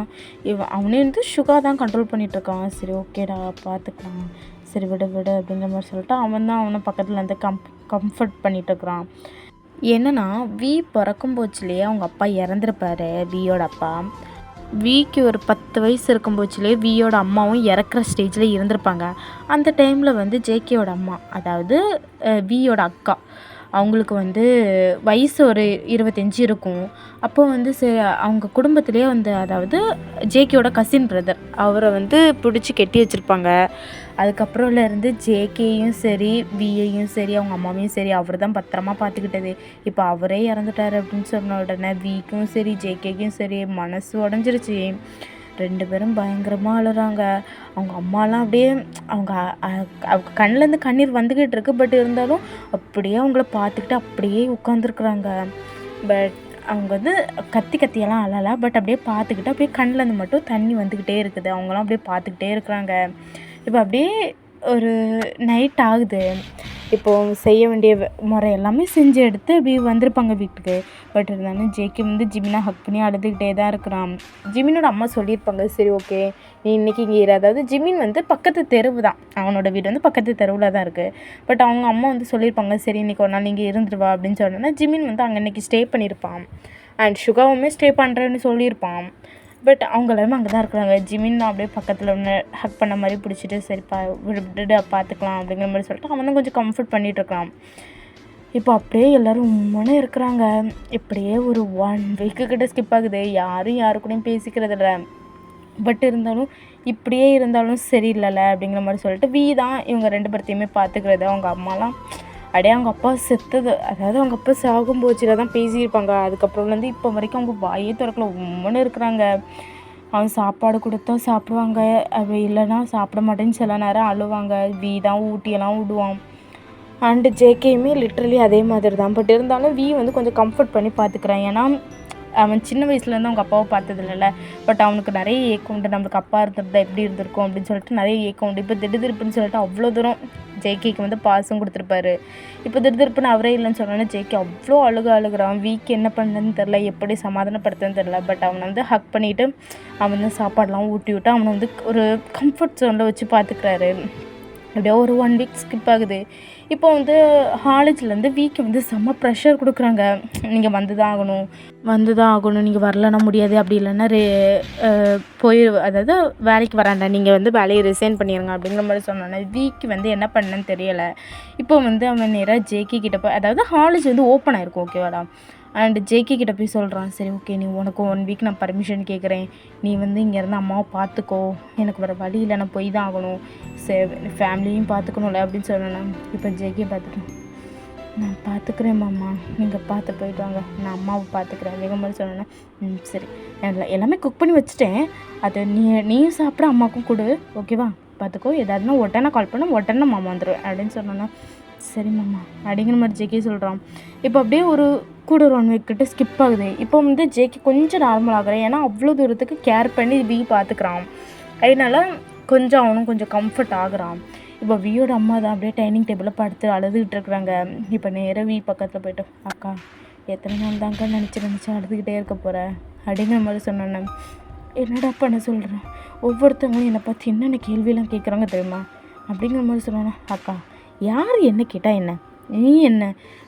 அவனே வந்து சுகர் தான் கண்ட்ரோல் பண்ணிகிட்ருக்கான். சரி ஓகேடா பார்த்துக்கலாம், சரி விடு அப்படிங்கிற மாதிரி சொல்லிட்டு அவன் தான் அவனை பக்கத்தில் இருந்து கம்ஃபர்ட் பண்ணிகிட்ருக்குறான். என்னென்னா வி பிறக்கும் போச்சுலேயே அவங்க அப்பா இறந்துருப்பாரு, வியோட அப்பா. விக்கு ஒரு 10 வயசு இருக்கும் போச்சுலேயே வியோட அம்மாவும் இறக்குற ஸ்டேஜில் இருந்திருப்பாங்க. அந்த டைமில் வந்து ஜேகேயோட அம்மா, அதாவது வியோட அக்கா, அவங்களுக்கு வந்து வயசு ஒரு 25 இருக்கும். அப்போ வந்து அவங்க குடும்பத்திலே வந்து, அதாவது ஜேகேயோட கசின் பிரதர், அவரை வந்து பிடிச்சி கெட்டி வச்சுருப்பாங்க. அதுக்கப்புறம்லேருந்து ஜேகேயும் சரி வியையும் சரி அவங்க அம்மாவையும் சரி அவர் தான் பத்திரமா பார்த்துக்கிட்டது. இப்போ அவரே இறந்துட்டார் அப்படின்னு சொன்ன உடனே விக்கும் சரி ஜேகேக்கும் சரி மனசு உடஞ்சிருச்சு. 2 பேரும் பயங்கரமாக அழுறாங்க. அவங்க அம்மாலாம் அப்படியே அவங்க கண்ணிலேருந்து கண்ணீர் வந்துக்கிட்டு இருக்கு. பட் இருந்தாலும் அப்படியே அவங்கள பார்த்துக்கிட்டு அப்படியே உட்காந்துருக்குறாங்க. பட் அவங்க வந்து கத்தியெல்லாம் அழலை. பட் அப்படியே பார்த்துக்கிட்டு அப்படியே கண்ணிலேருந்து மட்டும் தண்ணி வந்துக்கிட்டே இருக்குது. அவங்களாம் அப்படியே பார்த்துக்கிட்டே இருக்கிறாங்க. இப்போ அப்படியே ஒரு நைட் ஆகுது. இப்போது செய்ய வேண்டிய முறை எல்லாமே செஞ்சு எடுத்து அப்படி வந்திருப்பாங்க வீட்டுக்கு. பட் இருந்தாலும் ஜேகே வந்து ஜிமினை ஹக் பண்ணி அழுதுகிட்டே தான் இருக்கிறான். ஜிமினோட அம்மா சொல்லியிருப்பாங்க சரி ஓகே நீ இன்றைக்கி இங்கே இரு. அதாவது ஜிமின் வந்து பக்கத்து தெருவு தான், அவனோட வீடு வந்து பக்கத்து தெருவில் தான் இருக்குது. பட் அவங்க அம்மா வந்து சொல்லியிருப்பாங்க சரி இன்றைக்கி ஒரு நாள் நீங்கள் இருந்துருவா அப்படின்னு சொன்னோன்னா ஜிமின் வந்து அங்கே இன்றைக்கி ஸ்டே பண்ணியிருப்பான். அண்ட் சுகாவுமே ஸ்டே பண்ணுறேன்னு சொல்லியிருப்பான். பட் அவங்க எல்லாருமே அங்கே தான் இருக்கிறாங்க. ஜிமின் அப்படியே பக்கத்தில் ஒன்று ஹக் பண்ண மாதிரி பிடிச்சிட்டு சரிப்பா விட்டுட்டு பார்த்துக்கலாம் அப்படிங்கிற மாதிரி சொல்லிட்டு அவன் தான் கொஞ்சம் கம்ஃபர்ட் பண்ணிகிட்ருக்கான். இப்போ அப்படியே எல்லோரும் உண்மையாக இருக்கிறாங்க. இப்படியே ஒரு 1 வீக்கு கிட்ட ஸ்கிப் ஆகுது. யாரும் யாரு கூடயும் பேசிக்கிறதில்ல. பட் இருந்தாலும் இப்படியே இருந்தாலும் சரியில்லைல்ல அப்படிங்கிற மாதிரி சொல்லிட்டு வி தான் இவங்க 2 பேர்த்தையுமே பார்த்துக்கிறது. அவங்க அம்மாலாம் அப்படியே அவங்க அப்பா செத்தது, அதாவது அவங்க அப்பா சாகும்போச்சில் தான் பேசியிருப்பாங்க. அதுக்கப்புறம்லேருந்து இப்போ வரைக்கும் அவங்க வாயே திறக்கல, உண்மைன்னு இருக்கிறாங்க. அவன் சாப்பாடு கொடுத்தா சாப்பிடுவாங்க, அது இல்லைன்னா சாப்பிட மாட்டேன்னு சில நேரம் அழுவாங்க. வி தான் ஊட்டியெல்லாம் விடுவான். அண்டு ஜேகேயுமே லிட்ரலி அதே மாதிரி தான். பட் இருந்தாலும் வி வந்து கொஞ்சம் கம்ஃபர்ட் பண்ணி பார்த்துக்கிறான். ஏன்னா அவன் சின்ன வயசுலேருந்து அவங்க அப்பாவை பார்த்தது இல்லைல்ல. பட் அவனுக்கு நிறைய ஏக்கம் உண்டு, நம்மளுக்கு அப்பா இருந்திருந்தா எப்படி இருந்திருக்கும் அப்படின்னு சொல்லிட்டு நிறைய ஏக்கம் உண்டு. இப்போ திடுதிருப்புன்னு சொல்லிட்டு அவ்வளோ தூரம் ஜேகேக்கு வந்து பாசம் கொடுத்துருப்பாரு. இப்போ திடுதிருப்புன்னு அவரே இல்லைன்னு சொன்னோன்னா ஜேகே அவ்வளோ அழுகிறான். வீக்கு என்ன பண்ணுன்னு தெரில, எப்படி சமாதானப்படுத்துன்னு தெரில. பட் அவனை வந்து ஹக் பண்ணிவிட்டு அவன் வந்து சாப்பாடெலாம் ஊட்டி விட்டு அவனை வந்து ஒரு கம்ஃபர்ட் ஜோனில் வச்சு பார்த்துக்கிறாரு. அப்படியே ஒரு 1 வீக் ஸ்கிப் ஆகுது. இப்போ வந்து காலேஜ்லேருந்து வீக்கு வந்து செம்ம ப்ரெஷர் கொடுக்குறாங்க. நீங்கள் வந்து தான் ஆகணும், நீங்கள் வரலன்னா முடியாது, அப்படி இல்லைன்னா அதாவது வேலைக்கு வராண்டா, நீங்கள் வந்து வேலையை ரிசைன் பண்ணிடுங்க அப்படிங்கிற மாதிரி சொன்னோன்னே வீக்கு வந்து என்ன பண்ணேன்னு தெரியலை. இப்போ வந்து அவன் நேராக ஜேகே கிட்ட போய், அதாவது காலேஜ் வந்து ஓப்பன் ஆகிருக்கும் ஓகேவாடா. அண்ட் ஜேகே கிட்ட போய் சொல்கிறான் சரி ஓகே நீ உனக்கு 1 வீக் நான் பர்மிஷன் கேட்குறேன், நீ வந்து இங்கேருந்து அம்மாவை பார்த்துக்கோ, எனக்கு வேறு வழி இல்லை, நான் போய் தான் ஆகணும், ஃபேமிலியும் பார்த்துக்கணும்ல அப்படின்னு சொன்னேன். இப்போ ஜேகே பார்த்துட்டேன், நான் பார்த்துக்கிறேன் மாமா, நீங்கள் பார்த்து போயிட்டு வாங்க, நான் அம்மாவை பார்த்துக்கிறேன் அப்படிங்கிற மாதிரி சொன்னேன்னா சரி எல்லாமே குக் பண்ணி வச்சுட்டேன், அதை நீயும் சாப்பிட அம்மாவுக்கும் கொடு ஓகேவா, பார்த்துக்கோ, ஏதாவதுனா உடனே கால் பண்ண உடனே மாமா வந்துடுவேன் அப்படின்னு சொன்னோன்னா சரி மாமா அப்படிங்கிற மாதிரி ஜேகே சொல்கிறான். இப்போ அப்படியே ஒரு கூட ஒரு 1 வீக் கிட்ட ஸ்கிப் ஆகுது. இப்போ வந்து ஜேகே கொஞ்சம் நார்மல் ஆகுறேன், ஏன்னா அவ்வளோ தூரத்துக்கு கேர் பண்ணி வி பார்த்துக்கிறான். அதனால கொஞ்சம் அவனும் கொஞ்சம் கம்ஃபர்ட் ஆகுறான். இப்போ வியோட அம்மா தான் அப்படியே டைனிங் டேபிளில் படுத்து அழுதுகிட்டு இருக்கிறாங்க. இப்போ நேராக வி பக்கத்தில் போய்ட்டு அக்கா எத்தனை நாள் தாங்க நினச்சி அழுதுகிட்டே இருக்க போகிறேன் அப்படிங்கிற மாதிரி சொன்னேன். என்னடா பண்ண சொல்கிறேன், ஒவ்வொருத்தவங்களும் என்னை பற்றி என்னென்ன கேள்வியெல்லாம் கேட்குறாங்க தெரியுமா அப்படிங்கிற மாதிரி சொன்னேன். அக்கா யார் என்ன கேட்டால் என்ன, நீ என்ன,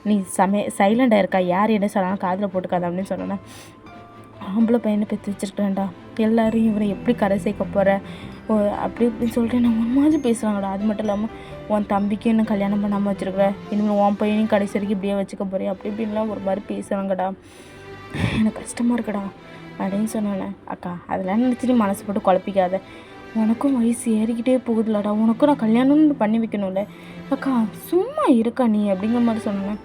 நீ சைலண்டாக இருக்கா, யார் என்ன சொன்னாலும் காதில் போட்டுக்காத அப்படின்னு சொன்னேன்னா, ஆம்பளை பையனை பெற்று வச்சுருக்கேன்டா, எல்லோரும் இவரை எப்படி கரை சேர்க்க போகிற அப்படி இப்படின்னு சொல்லிட்டு நான் ஒரு மாதிரி பேசுகிறாங்கடா. அது மட்டும் இல்லாமல் உன் தம்பிக்கு என்ன கல்யாணம் பண்ணாமல் வச்சுருக்குற, இனிமேல் உன் பையனையும் கடைசி வரைக்கும் இப்படியே வச்சுக்க போகிறேன் அப்படி இப்படின்லாம் ஒரு மாதிரி பேசுகிறாங்கடா, எனக்கு கஷ்டமாக இருக்குடா அப்படின்னு சொன்னேன். அக்கா அதெல்லாம் நினச்சி நீ மனசு போட்டு குழப்பிக்காத, உனக்கும் வயசு ஏறிக்கிட்டே போகுதுலடா, உனக்கும் நான் கல்யாணம்னு பண்ணி வைக்கணும்ல, அக்கா சும்மா இருக்கா நீ அப்படிங்கிற மாதிரி சொன்னேன்.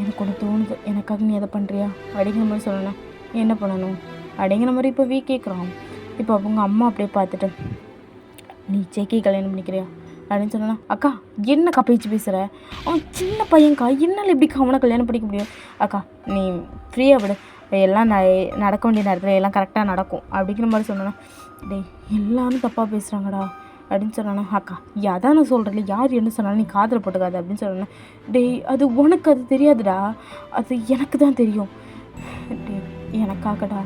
எனக்கு ஒன்று தோணுது, எனக்காக நீ எதை பண்ணுறியா அப்படிங்கிற மாதிரி சொன்னேன். என்ன பண்ணணும் அப்படிங்கிற மாதிரி இப்போ வீ கேட்குறான். இப்போ அவங்க அம்மா அப்படியே பார்த்துட்டு நீ ஜேகே கல்யாணம் பண்ணிக்கிறியா அப்படின்னு சொன்னா, அக்கா என்னக்கா பேச்சு பேசுகிற, அவன் சின்ன பையன்க்கா, என்னால் எப்படிக்கா அவனை கல்யாணம் பண்ணிக்க முடியும், அக்கா நீ ஃப்ரீயாக விடு, எல்லாம் நடக்க வேண்டிய நேரத்தில் எல்லாம் கரெக்டாக நடக்கும் அப்படிங்கிற மாதிரி சொன்னேன்னா, டேய் எல்லாரும் தப்பாக பேசுகிறாங்கடா அப்படின்னு சொன்னானே, அக்கா அதான் நான் சொல்கிறேன், யார் என்ன சொன்னாலும் நீ காதில் போட்டுக்காது அப்படின்னு சொன்னேன். டேய் அது உனக்கு அது தெரியாதுடா, அது எனக்கு தான் தெரியும், டேய் எனக்காகடா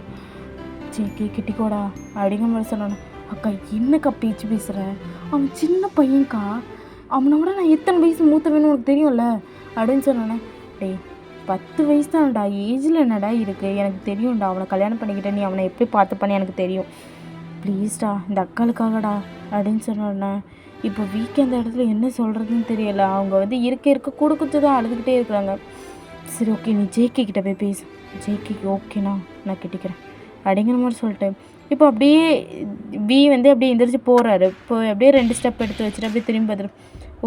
ஜேகே கிட்டிக்கோடா அப்படிங்கிற மாதிரி சொன்னானே. அக்கா என்னக்கா பேச்சு பேசுகிற, அவன் சின்ன பையன்க்கா, அவனை விட நான் எத்தனை வயசு மூத்தவன்னு உனக்கு தெரியும்ல அப்படின்னு சொன்னானே. டேய் 10 வயசு தான்டா, ஏஜில் என்னடா இருக்குது, எனக்கு தெரியும்டா, அவனை கல்யாணம் பண்ணிக்கிட்ட நீ அவனை எப்படி பார்த்துப்பான்னு எனக்கு தெரியும், ப்ளீஸ்டா இந்த அக்காளுக்காகடா அப்படின்னு சொன்னோடனே. இப்போ வீக்கெண்ட் இடத்துல என்ன சொல்கிறதுன்னு தெரியல, அவங்க வந்து இருக்க கொடுக்குறது தான் அழுதுகிட்டே இருக்கிறாங்க. சரி ஓகே நீ ஜேகே கிட்ட போய் பேசு, ஜேகேக்கு ஓகேண்ணா நான் கட்டிக்கிறேன் அப்படிங்கிற மாதிரி சொல்லிட்டு இப்போ அப்படியே வி வந்து அப்படியே எந்திரிச்சு போகிறாரு. இப்போ அப்படியே 2 ஸ்டெப் எடுத்து வச்சுட்டு அப்படியே திரும்பி பார்த்துட்டு,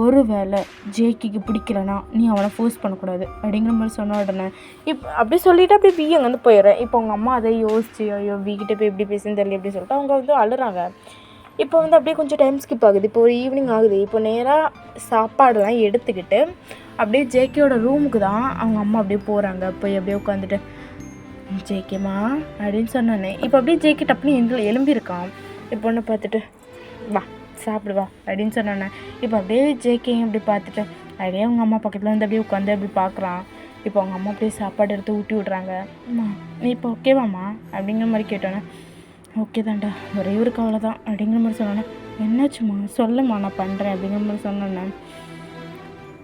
ஒரு வேளை ஜேகேக்கு பிடிக்கலனா நீ அவனை ஃபோர்ஸ் பண்ணக்கூடாது அப்படிங்கிற மாதிரி சொன்ன உடனே இப்போ அப்படியே சொல்லிவிட்டு அப்படியே வி அங்கேருந்து போயிடுறேன். இப்போ அவங்க அம்மா அதை யோசிச்சு ஐயோ வீக்கிட்ட போய் எப்படி பேசுன்னு தெரியல எப்படி சொல்லிட்டு அவங்க வந்து அழுறாங்க. இப்போ வந்து அப்படியே கொஞ்சம் டைம் ஸ்கிப் ஆகுது. இப்போ ஒரு ஈவினிங் ஆகுது. இப்போ நேராக சாப்பாடெல்லாம் எடுத்துக்கிட்டு அப்படியே ஜேகேயோட ரூமுக்கு தான் அவங்க அம்மா அப்படியே போகிறாங்க. போய் அப்படியே உட்காந்துட்டு ஜேகேம்மா அப்படின்னு சொன்னோன்னே இப்போ அப்படியே ஜேகே டப்புன்னு எலும்பியிருக்கான். இப்போ ஒன்று பார்த்துட்டு வா சாப்பிடுவா அப்படின்னு சொன்னோன்னே இப்போ அப்படியே ஜேகேயும் அப்படி பார்த்துட்டு அப்படியே அவங்க அம்மா பக்கத்தில் வந்து அப்படியே உட்காந்து அப்படி பார்க்குறான். இப்போ அவங்க அம்மா அப்படியே சாப்பாடு எடுத்து ஊட்டி விட்றாங்க. அம்மா நீ இப்போ ஓகேவாம்மா அப்படிங்கிற மாதிரி கேட்டோன்னே, ஓகே தான்டா ஒரே ஒரு கவலை தான் அப்படிங்கிற மாதிரி சொன்னோன்னே, என்னாச்சும்மா சொல்லும்மா நான் பண்ணுறேன் அப்படிங்கிற மாதிரி சொன்னோன்னே,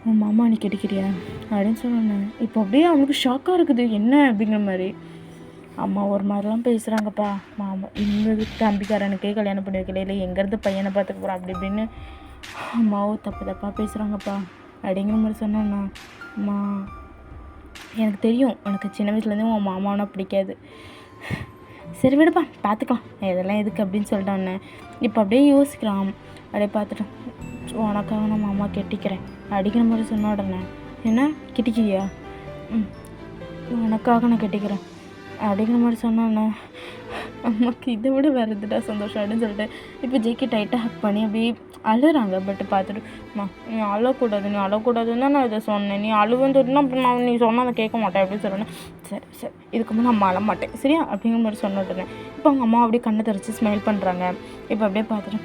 உன் மாமா நீ கெட்டிக்கிறியா அப்படின்னு சொன்னோன்னே இப்போ அப்படியே அவனுக்கு ஷாக்காக இருக்குது என்ன அப்படிங்கிற மாதிரி. அம்மா ஒரு மாதிரிலாம் பேசுகிறாங்கப்பா, மாமா இன்னொரு தம்பிக்காரனுக்கே கல்யாணம் பண்ணி வைக்கல, இல்லை எங்கேருந்து பையனை பார்த்துக்க போகிறான் அப்படி இப்படின்னு அம்மாவும் தப்பாக பேசுகிறாங்கப்பா அப்படிங்கிற மாதிரி சொன்னோன்னா, அம்மா எனக்கு தெரியும் உனக்கு சின்ன வயசுலேருந்தே உன் மாமாவனா பிடிக்காது, சரி விடுப்பா பார்த்துக்கலாம் இதெல்லாம் எதுக்கு அப்படின்னு சொல்லிட்டான்னு. இப்போ அப்படியே யோசிக்கிறான். அப்படியே பார்த்துட்டு உனக்காக நான் மாமா கெட்டிக்கிறேன் அப்படிங்கிற மாதிரி சொன்ன உடனே, என்ன கெட்டிக்கிறியா, உனக்காக நான் கெட்டிக்கிறேன் அப்படிங்கிற மாதிரி சொன்னானே. அம்மாக்கு இதை விட வேறு எதுடா சந்தோஷம் அப்படின்னு சொல்லிட்டு இப்போ ஜேகே டைட்டாக ஹக் பண்ணி அப்படியே அழுறாங்க. பட் பார்த்துட்டு, அம்மா நீ அழக்கூடாதுன்னு தான் நான் இதை சொன்னேன், நீ அழுவன்னு சொல்லிட்டுனா அப்புறம் நான் நீ சொன்னால் அதை கேட்க மாட்டேன் அப்படின்னு சொன்னேன். சரி இதுக்கு முன்னே நான் அழ மாட்டேன் சரியா அப்படிங்கிற மாதிரி சொன்ன உடனே இப்போ அவங்க அம்மா அப்படியே கண்ணை திறச்சு ஸ்மைல் பண்ணுறாங்க. இப்போ அப்படியே பார்த்துட்டு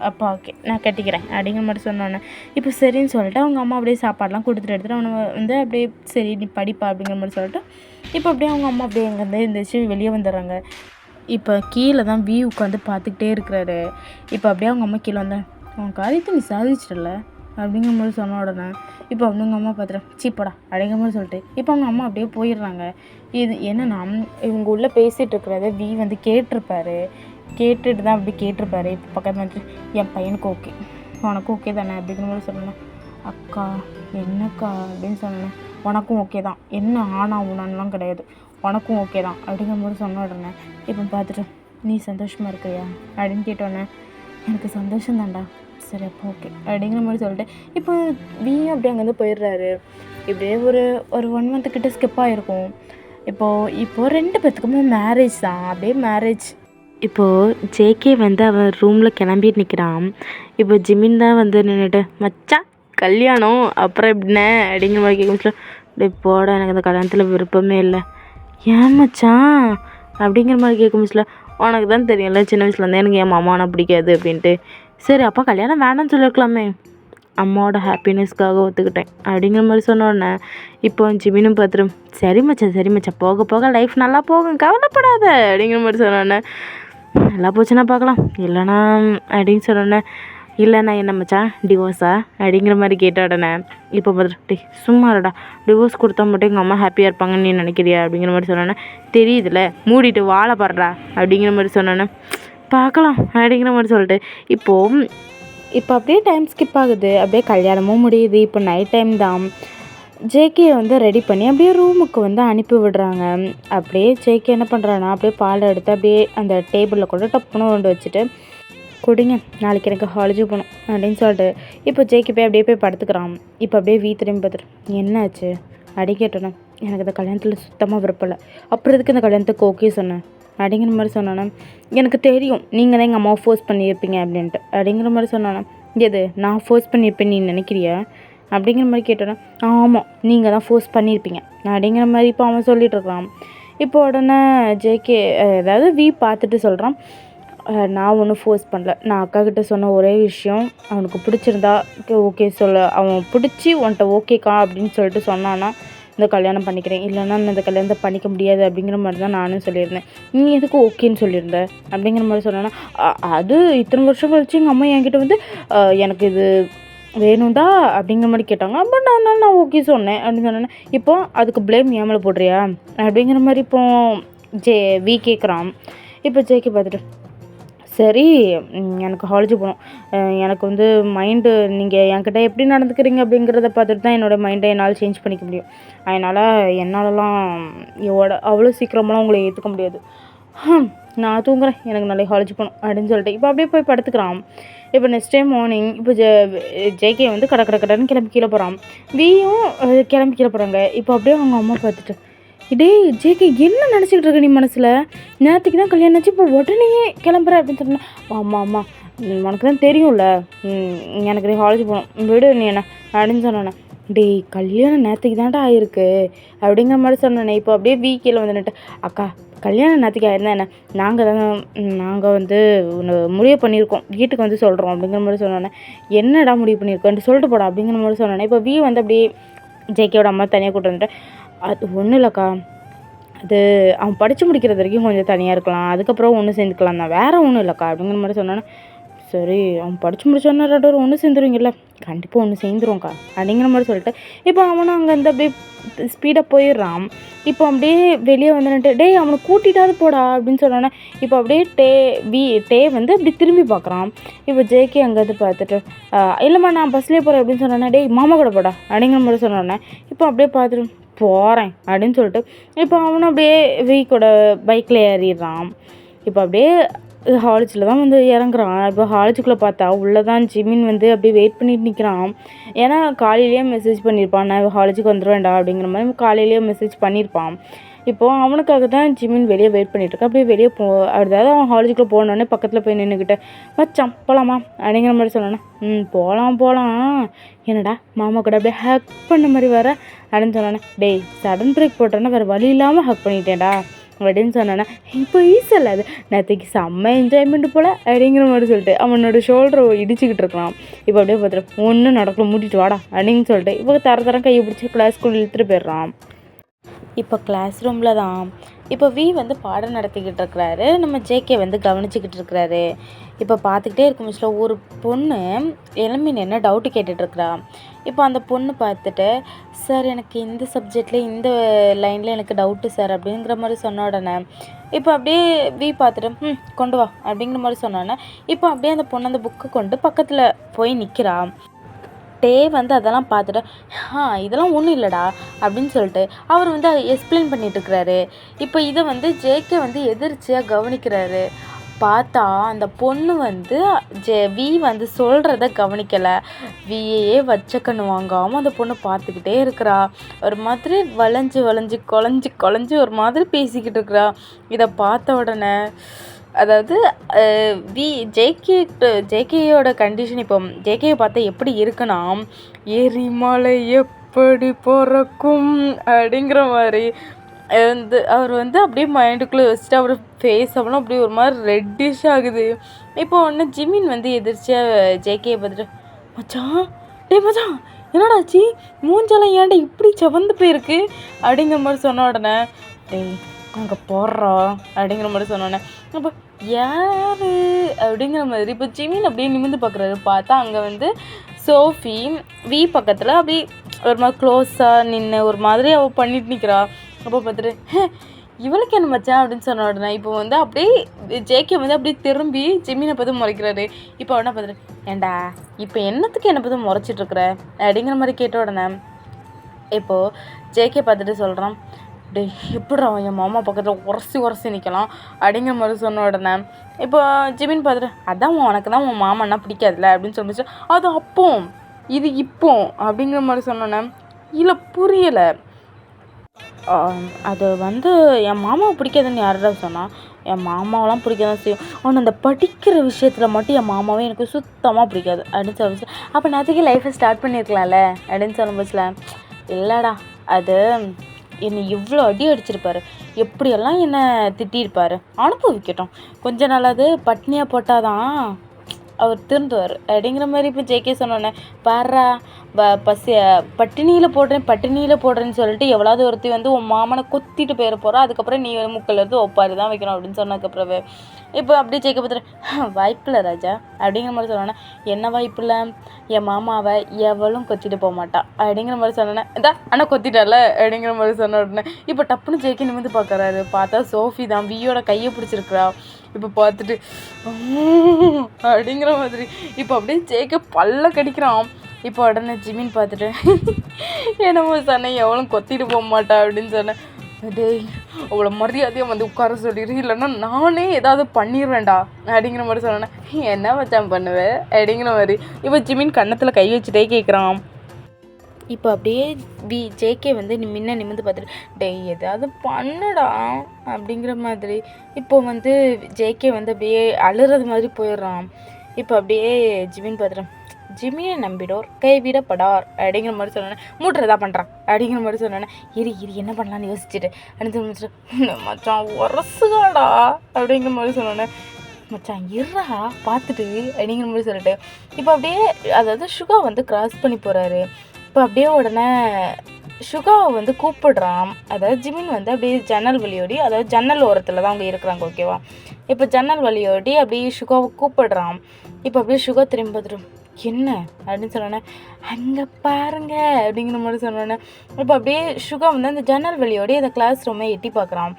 அப்பா ஓகே நான் கட்டிக்கிறேன் அப்படிங்கிற மாதிரி சொன்னோன்னே இப்போ சரின்னு சொல்லிட்டு அவங்க அம்மா அப்படியே சாப்பாடெலாம் எடுத்துகிட்டு அவனை வந்து அப்படியே சரி நீ படிப்பா அப்படிங்கிற மாதிரி சொல்லிட்டு இப்போ அப்படியே அவங்க அம்மா அப்படியே எங்கேருந்து எழுந்திரிச்சு வெளியே வந்துடுறாங்க. இப்போ கீழே தான் வியூ உட்காந்து பார்த்துக்கிட்டே இருக்கிறாரு. இப்போ அப்படியே அவங்க அம்மா கீழே வந்தேன், உன் காரியத்தை நீ சாதிச்சிடல அப்படிங்கிற மாதிரி சொன்ன உடனே இப்போ அவங்க அம்மா பார்த்துட்டேன் சீப்படா அப்படிங்கிற மாதிரி சொல்லிட்டு இப்போ அவங்க அம்மா அப்படியே போயிடுறாங்க. இது என்னன்னா இவங்க உள்ளே பேசிகிட்டு இருக்கிறத வி வந்து கேட்டுட்டு தான் அப்படி கேட்டிருப்பாரு. இப்போ பக்கத்தில் வந்துட்டு என் பையனுக்கு ஓகே உனக்கும் ஓகே தானே அப்படிங்கிற மாதிரி சொன்னேன். அக்கா என்னக்கா அப்படின்னு சொன்னேன், உனக்கும் ஓகே தான், என்ன ஆனா உனான்லாம் கிடையாது, உனக்கும் ஓகே தான் அப்படிங்கிற மாதிரி சொன்ன உடனே இப்போ பார்த்துட்டு நீ சந்தோஷமாக இருக்கிறியா அப்படின்னு கேட்டோன்னே, எனக்கு சந்தோஷம் தான்டா, சரி அப்போ ஓகே அப்படிங்கிற மாதிரி சொல்லிட்டு இப்போ வியும் அப்படி அங்கேருந்து போயிடுறாரு. இப்படியே ஒரு 1 month கிட்ட ஸ்கிப் ஆகிருக்கும். இப்போது 2 பேத்துக்குமே மேரேஜ் தான். அப்படியே மேரேஜ் இப்போது ஜேகே வந்து அவன் ரூமில் கிளம்பிட்டு நிற்கிறான். இப்போ ஜிமின் தான் வந்து நின்றுட்டு மச்சான் கல்யாணம் அப்புறம் எப்படின்னே அப்படிங்கிற மாதிரி கேட்கும். அப்படியே போட எனக்கு அந்த கல்யாணத்தில் விருப்பமே இல்லை, ஏன் மச்சான் அப்படிங்கிற மாதிரி கேட்கும். உனக்கு தான் தெரியும்ல சின்ன வயசுலேருந்தே எனக்கு என் மாமானா பிடிக்காது அப்படின்ட்டு, சரி அப்போ கல்யாணம் வேணாம்னு சொல்லியிருக்கலாமே, அம்மாவோட ஹாப்பினஸ்க்காக ஒத்துக்கிட்டேன் அப்படிங்கிற மாதிரி சொன்ன உடனே இப்போ ஜிமினும் பார்த்துரும் சரி மச்சான் போக போக லைஃப் நல்லா போகும் கவலைப்படாத அப்படிங்கிற மாதிரி சொன்னோன்னே, நல்லா போச்சுன்னா பார்க்கலாம் இல்லைனா அப்படின்னு சொன்னோன்னே, இல்லைண்ணா என்ன மச்சான் டிவோர்ஸா அப்படிங்கிற மாதிரி கேட்ட உடனே இப்போ பார்த்துட்டு சும்மாடா டிவோர்ஸ் கொடுத்தா மட்டும் எங்கள் அம்மா ஹாப்பியாக இருப்பாங்கன்னு நீ நினைக்கிறியா அப்படிங்கிற மாதிரி சொன்னோன்னே, தெரியுதுல மூடிட்டு வாழை படுறா அப்படிங்கிற மாதிரி சொன்னோன்னே, பார்க்கலாம் அப்படிங்கிற மாதிரி சொல்லிட்டு இப்போ அப்படியே டைம் ஸ்கிப் ஆகுது. அப்படியே கல்யாணமும் முடியுது. இப்போ நைட் டைம் தான். ஜேகே வந்து ரெடி பண்ணி அப்படியே ரூமுக்கு வந்து அனுப்பி விடுறாங்க. அப்படியே ஜேகே என்ன பண்ணுறான்னா அப்படியே பால் எடுத்து அப்படியே அந்த டேபிளில் கூட டப்புன்னு கொண்டு வச்சுட்டு, குடிங்க நாளைக்கு எனக்கு காலேஜுக்கு போகணும் அப்படின்னு சொல்லிட்டு இப்போ ஜேகே போய் அப்படியே போய் படுத்துக்கிறான். இப்போ அப்படியே திரும்பி பார்த்துட்டு என்னாச்சு அப்படி கேட்டோன்னே, எனக்கு இந்த கல்யாணத்தில் சுத்தமாக விருப்பம் இல்லை, அப்புறம் எதுக்கு இந்த கல்யாணத்துக்கு ஓகே சொன்னேன் அப்படிங்கிற மாதிரி சொன்னோன்னே, எனக்கு தெரியும் நீங்கள் தான் எங்கள் அம்மாவை ஃபோர்ஸ் பண்ணியிருப்பீங்க அப்படின்ட்டு அப்படிங்கிற மாதிரி சொன்னோன்னே, எது நான் ஃபோர்ஸ் பண்ணியிருப்பேன் நீ நினைக்கிறியா அப்படிங்கிற மாதிரி கேட்டோன்னே, ஆமாம் நீங்கள் தான் ஃபோர்ஸ் பண்ணியிருப்பீங்க அப்படிங்கிற மாதிரி இப்போ அவன் சொல்லிகிட்ருக்கான். இப்போ உடனே ஜேகே அதாவது வி பார்த்துட்டு சொல்கிறான், நான் ஒன்றும் ஃபோர்ஸ் பண்ணல. நான் அக்காக்கிட்ட சொன்ன ஒரே விஷயம், அவனுக்கு பிடிச்சிருந்தா ஓகே சொல்ல, அவன் பிடிச்சி உன்ட்ட ஓகேக்கா அப்படின்னு சொல்லிட்டு சொன்னான்னா இந்த கல்யாணம் பண்ணிக்கிறேன், இல்லைன்னா இந்த கல்யாணத்தை பண்ணிக்க முடியாது அப்படிங்கிற மாதிரி தான் நானும் சொல்லியிருந்தேன். நீ எதுக்கு ஓகேன்னு சொல்லியிருந்த அப்படிங்கிற மாதிரி சொன்னான்னா, அது இத்தனை வருஷம் கழிச்சு எங்கள் அம்மா என்கிட்ட வந்து எனக்கு இது வேணும்டா அப்படிங்கிற மாதிரி கேட்டாங்க. பட் அதனால நான் ஓகே சொன்னேன் அப்படின்னு சொன்னேன். இப்போ அதுக்கு ப்ளேம் ஏமலை போடுறியா அப்படிங்கிற மாதிரி இப்போ வி கேட்குறான். இப்போ ஜேகே பார்த்துட்டு, சரி எனக்கு காலேஜ் போகணும், எனக்கு வந்து மைண்டு நீங்கள் என்கிட்ட எப்படி நடந்துக்கிறீங்க அப்படிங்கிறத பார்த்துட்டு தான் என்னோடய மைண்டை என்னால் சேஞ்ச் பண்ணிக்க முடியும். அதனால் என்னாலலாம் அவ்வளோ சீக்கிரமெல்லாம் உங்களை ஏற்றுக்க முடியாது. நான் தூங்குறேன், எனக்கு நாளைக்கு காலேஜ் போகணும் அப்படின்னு சொல்லிட்டு இப்போ அப்படியே போய் படுத்துக்கிறான். இப்போ நெக்ஸ்ட் டைம் மார்னிங் இப்போ ஜேகே வந்து கடன்னு கிளம்பி கீழே போகிறான். வியும் கிளம்பி கீழே போகிறாங்க. இப்போ அப்படியே அவங்க அம்மா பார்த்துட்டு, இதே ஜேகே என்ன நினச்சிக்கிட்டு இருக்க நீ மனசில், நேற்றுக்கு தான் கல்யாணம் ஆச்சு, இப்போ உடனே கிளம்புற அப்படின்னு சொன்னேன். ஆமாம் உனக்கு தான் தெரியும்ல, எனக்கு நீ காலேஜ் போகணும், விடு நீ என்ன அப்படின்னு சொன்னேன். டேய் கல்யாணம் நேற்றுக்கு தான்டா ஆயிருக்கு அப்படிங்கிற மாதிரி சொன்னேன். இப்போ அப்படியே வீக்கில் வந்துட்டு, அக்கா கல்யாணம் நேற்றுக்கு ஆயிருந்தா என்ன, நாங்கள் வந்து முடிவு பண்ணியிருக்கோம், வீட்டுக்கு வந்து சொல்கிறோம் அப்படிங்கிற மாதிரி சொன்னோன்னே, என்னடா முடிவு பண்ணியிருக்கோன்ட்டு சொல்லிட்டு போடா அப்படிங்கிற மாதிரி சொன்னேன். இப்போ வி வந்து அப்படியே ஜேகேயோட அம்மா தனியாக கூட்டு வந்துட்டு, அது ஒன்றும் இல்லைக்கா, அது அவன் படித்து முடிக்கிறது வரைக்கும் கொஞ்சம் தனியாக இருக்கலாம், அதுக்கப்புறம் ஒன்று சேர்ந்துக்கலாம் தான், வேறு ஒன்றும் இல்லைக்கா அப்படிங்கிற மாதிரி சொன்னோன்னே, சரி அவன் படித்து முடிச்சோன்னா 2 பேரும் ஒன்று சேர்ந்துருவீங்கல்ல, கண்டிப்பாக ஒன்று சேர்ந்துருவோம்க்கா அப்படிங்கிற மாதிரி சொல்லிட்டு இப்போ அவனும் அங்கேருந்து அப்படியே ஸ்பீடாக போயிடுறான். இப்போ அப்படியே வெளியே வந்துட்டு, டேய் அவனை கூட்டிகிட்டாவது போடா அப்படின்னு சொன்னோன்னே, இப்போ அப்படியே டே வந்து அப்படி திரும்பி பார்க்குறான். இப்போ ஜேகே அங்கேருந்து பார்த்துட்டு, இல்லைம்மா நான் பஸ்லேயே போகிறேன் அப்படின்னு சொன்னோன்னே, டேய் மாமா கூட போடா அப்படிங்கிற மாதிரி சொன்னோன்னே, இப்போ அப்படியே பார்த்துட்டு போகிறேன் அப்படின்னு சொல்லிட்டு இப்போ அவனும் அப்படியே வீக்கோட பைக்கில் ஏறிடுறான். இப்போ அப்படியே காலேஜில் தான் வந்து இறங்குறான். இப்போ காலேஜுக்குள்ளே பார்த்தா உள்ளே தான் ஜிமின் வந்து அப்படியே வெயிட் பண்ணிட்டு நிற்கிறான். ஏன்னா காலையிலேயே மெசேஜ் பண்ணியிருப்பான், நான் காலேஜுக்கு வந்துடுவேன்டா அப்படிங்கிற மாதிரி காலையிலேயே மெசேஜ் பண்ணியிருப்பான். இப்போது அவனுக்காக தான் ஜிமின் வெளியே வெயிட் பண்ணிகிட்ருக்கான். அப்படியே வெளியே அதாவது அவன் காலேஜுக்குள்ளே போனோடனே பக்கத்தில் போய் நின்றுக்கிட்டு, மச்சான் போகலாமா அப்படிங்கிற மாதிரி சொன்னோன்னே, போகலாம் என்னடா மாமா கூட அப்படியே ஹக் பண்ண மாதிரி வர அப்படின்னு சொன்னோன்னே, டேய் சடன் பிரேக் போட்டோன்னா வேறு வழி இல்லாமல் ஹக் பண்ணிட்டேன்டா அப்படின்னு சொன்னேன்னா, இப்போ ஈஸில் அது நேற்றுக்கு செம்ம என்ஜாய்மெண்ட்டு போல் அப்படிங்கிற மாதிரி சொல்லிட்டு அவனோட ஷோல்டரை இடிச்சிக்கிட்டு இருக்கலாம். இப்போ அப்படியே பார்த்துட்டு, ஒன்றும் நடக்கல மூட்டிட்டு வாடா அப்படின்னு சொல்லிட்டு இப்போ தரம் கையை பிடிச்சி கிளாஸ்க்குள்ளே இழுத்துட்டு போயிடுறான். இப்போ கிளாஸ் ரூமில் தான் இப்போ வி வந்து பாடம் நடத்திக்கிட்டு இருக்கிறாரு, நம்ம ஜேகே வந்து கவனிச்சிக்கிட்டு இருக்கிறாரு. இப்போ பார்த்துக்கிட்டே இருக்கும் மிஸ்ல ஒரு பொண்ணு எலும்பின் என்ன டவுட்டு கேட்டுட்ருக்குறா. இப்போ அந்த பொண்ணு பார்த்துட்டு, சார் எனக்கு இந்த சப்ஜெக்டில் இந்த லைனில் எனக்கு டவுட்டு சார் அப்படிங்கிற மாதிரி சொன்ன உடனே இப்போ அப்படியே வி பார்த்துட்டு கொண்டு வா அப்படிங்கிற மாதிரி சொன்னோன்னே இப்போ அப்படியே அந்த பொண்ணு அந்த புக்கை கொண்டு பக்கத்தில் போய் நிற்கிறா. டே வந்து அதெல்லாம் பார்த்துட்டு, இதெல்லாம் ஒன்றும் இல்லைடா அப்படின்னு சொல்லிட்டு அவர் வந்து அதை எக்ஸ்பிளைன் பண்ணிட்டுருக்கிறாரு. இப்போ இதை வந்து ஜேகே வந்து எதிர்ச்சியாக கவனிக்கிறாரு. பார்த்தா அந்த பொண்ணு வந்து வி வந்து சொல்கிறத கவனிக்கலை. வியே வச்ச கண்ணு வாங்காமல் அந்த பொண்ணு பார்த்துக்கிட்டே இருக்கிறா. ஒரு மாதிரி குழஞ்சி ஒரு மாதிரி பேசிக்கிட்டு இருக்கிறா. இதை பார்த்த உடனே அதாவது ஜேகேயோட கண்டிஷன் இப்போ ஜேகேயை பார்த்தா எப்படி இருக்குன்னா, எரிமலை எப்படி பிறக்கும் அப்படிங்கிற மாதிரி வந்து அவர் வந்து அப்படியே மைண்டுக்குள்ளே வச்சுட்டு அவர் ஃபேஸ் அவனும் அப்படியே ஒரு மாதிரி ரெட்டிஷ் ஆகுது. இப்போ ஒன்று ஜிமின் வந்து எதிர்ச்சியாக ஜேகேயை பார்த்துட்டு, மச்சான் என்னடாச்சு மூஞ்செல்லாம் ஏன்டா இப்படி செவந்து போயிருக்கு அப்படிங்கிற மாதிரி சொன்ன உடனே, டேய் அங்கே போடுறோம் அப்படிங்கிற மாதிரி சொன்னோன்னே அப்போ யார் அப்படிங்கிற மாதிரி இப்போ ஜிமின் அப்படியே நிமிர்ந்து பார்க்குறாரு. பார்த்தா அங்கே வந்து சோஃபி வி பக்கத்தில் அப்படி ஒரு மாதிரி க்ளோஸாக நின்று ஒரு மாதிரி அவள் பண்ணிட்டு நிற்கிறா. அப்போ பார்த்துட்டு, இவளுக்கு என்ன மச்சான் அப்படின்னு சொன்ன உடனே இப்போ வந்து அப்படியே ஜேகே வந்து அப்படியே திரும்பி ஜிமினை பார்த்து முறைக்கிறாரு. இப்போ உடனே பார்த்துட்டு, ஏண்டா இப்போ என்னத்துக்கு என்னை பார்த்து முறைச்சிட்ருக்குற அப்படிங்கிற மாதிரி கேட்ட உடனே இப்போது ஜேகே பார்த்துட்டு சொல்கிறான், டே எப்படா என் மாமா பக்கத்தில் உரசி நிற்கலாம் அப்படிங்கிற மாதிரி சொன்ன உடனே இப்போ ஜிமின் பார்த்துட்டு, அதான் உனக்கு தான் உன் மாமான்னா பிடிக்காதுல்ல அப்படின்னு சொல்லிச்சு. அது அப்போ இது இப்போ அப்படிங்கிற மாதிரி சொன்னோன்னே, இல்லை புரியலை, அது வந்து என் மாமாவை பிடிக்காதுன்னு யாரா சொன்னால், என் மாமாவெலாம் பிடிக்க தான் செய்யும். ஆனால் அந்த படிக்கிற விஷயத்தில் மட்டும் என் மாமாவே எனக்கு சுத்தமாக பிடிக்காது அப்படின்னு சொல்ல. அப்போ நேற்றுக்கு லைஃப்பை ஸ்டார்ட் பண்ணியிருக்கலாம்ல அப்படின்னு சொல்லும்போதுல, இல்லைடா அது என்னை இவ்வளோ அடி அடிச்சிருப்பாரு, எப்படியெல்லாம் என்னை திட்டியிருப்பாரு, அனுபவிக்கட்டும். கொஞ்ச நாளாவது பட்னியாக போட்டாதான் அவர் திருந்துவார் அப்படிங்கிற மாதிரி இப்போ ஜேகே சொன்னோன்னே, பாரா பட்டினியில் போடுறேன்னு சொல்லிட்டு எவ்வளோது ஒருத்தி வந்து உன் மாமனை கொத்திட்டு போயிட போகிறா, அதுக்கப்புறம் நீ முக்கில் இருந்து ஒப்பாரி தான் வைக்கணும் அப்படின்னு சொன்னதுக்கப்புறவே இப்போ அப்படியே ஜெயிக்க பார்த்துட்டு வாய்ப்பில்லை ராஜா அப்படிங்கிற மாதிரி சொன்னோன்னே, என்ன வாய்ப்பில்லை, என் மாமாவை எவளும் கொத்திட்டு போக மாட்டா அப்படிங்கிற மாதிரி சொன்னோன்னே, இதான் ஆனால் கொத்திட்டால அப்படிங்கிற மாதிரி சொன்ன உடனே இப்போ டப்புன்னு ஜெயிக்க நிமிந்து பார்க்குறாரு. பார்த்தா சோஃபி தான் வியோட கையை பிடிச்சிருக்கிறா. இப்போ பார்த்துட்டு அப்படிங்கிற மாதிரி இப்போ அப்படியே ஜெயிக்க பல்ல கடிக்கிறான். இப்போ உடனே ஜிமின் பார்த்துட்டு என்னமோ சொன்னேன், எவளும் கொத்திட்டு போக மாட்டா அப்படின்னு சொன்னேன். டேய் அவ்வளோ மரியாதையாக வந்து உட்கார சொல்லிடு, இல்லைன்னா நானே ஏதாவது பண்ணிடுவேன்டா அப்படிங்கிற மாதிரி சொன்னேன். என்ன மச்சான் பண்ணுவேன் அப்படிங்கிற மாதிரி இப்போ ஜிமின் கன்னத்தில் கை வச்சுட்டே கேட்குறான். இப்போ அப்படியே ஜேகே வந்து நிமிர்ந்து பார்த்துட்டு, டேய் எதாவது பண்ணுடா அப்படிங்கிற மாதிரி இப்போ வந்து ஜேகே வந்து அப்படியே அழுறது மாதிரி போயிடுறான். இப்போ அப்படியே ஜிமின் பார்த்துட்டேன், ஜிமியை நம்பிடோர் கைவிடப்படார் அப்படிங்கிற மாதிரி சொன்னேன். மூட்டுறதா பண்ணுறான் அப்படிங்கிற மாதிரி சொன்னேன். இரு என்ன பண்ணலான்னு யோசிச்சுட்டு அப்படின்னு மச்சான் உரசுகாடா அப்படிங்கிற மாதிரி சொன்னேன். மச்சான் இருறா பார்த்துட்டு அப்படிங்கிற மாதிரி சொல்லிட்டு இப்போ அப்படியே அதாவது சுகா வந்து கிராஸ் பண்ணி போகிறாரு. இப்போ அப்படியே உடனே சுகாவை வந்து கூப்பிடுறான். அதாவது ஜிமின் வந்து அப்படியே ஜன்னல் வழியோடி, அதாவது ஜன்னல் ஓரத்தில் தான் அவங்க இருக்கிறாங்க, ஓகேவா. இப்போ ஜன்னல் வழியோடி அப்படியே சுகாவை கூப்பிடுறான். இப்போ அப்படியே சுகா திரும்பி பார்த்துடும், என்ன அப்படின்னு சொன்னோன்னே, அங்கே பாருங்க அப்படிங்கிற மாதிரி சொன்னோன்னே இப்போ அப்படியே சுகா வந்து அந்த ஜன்னல் வழியோடி அந்த கிளாஸ் ரூமை எட்டி பார்க்குறான்.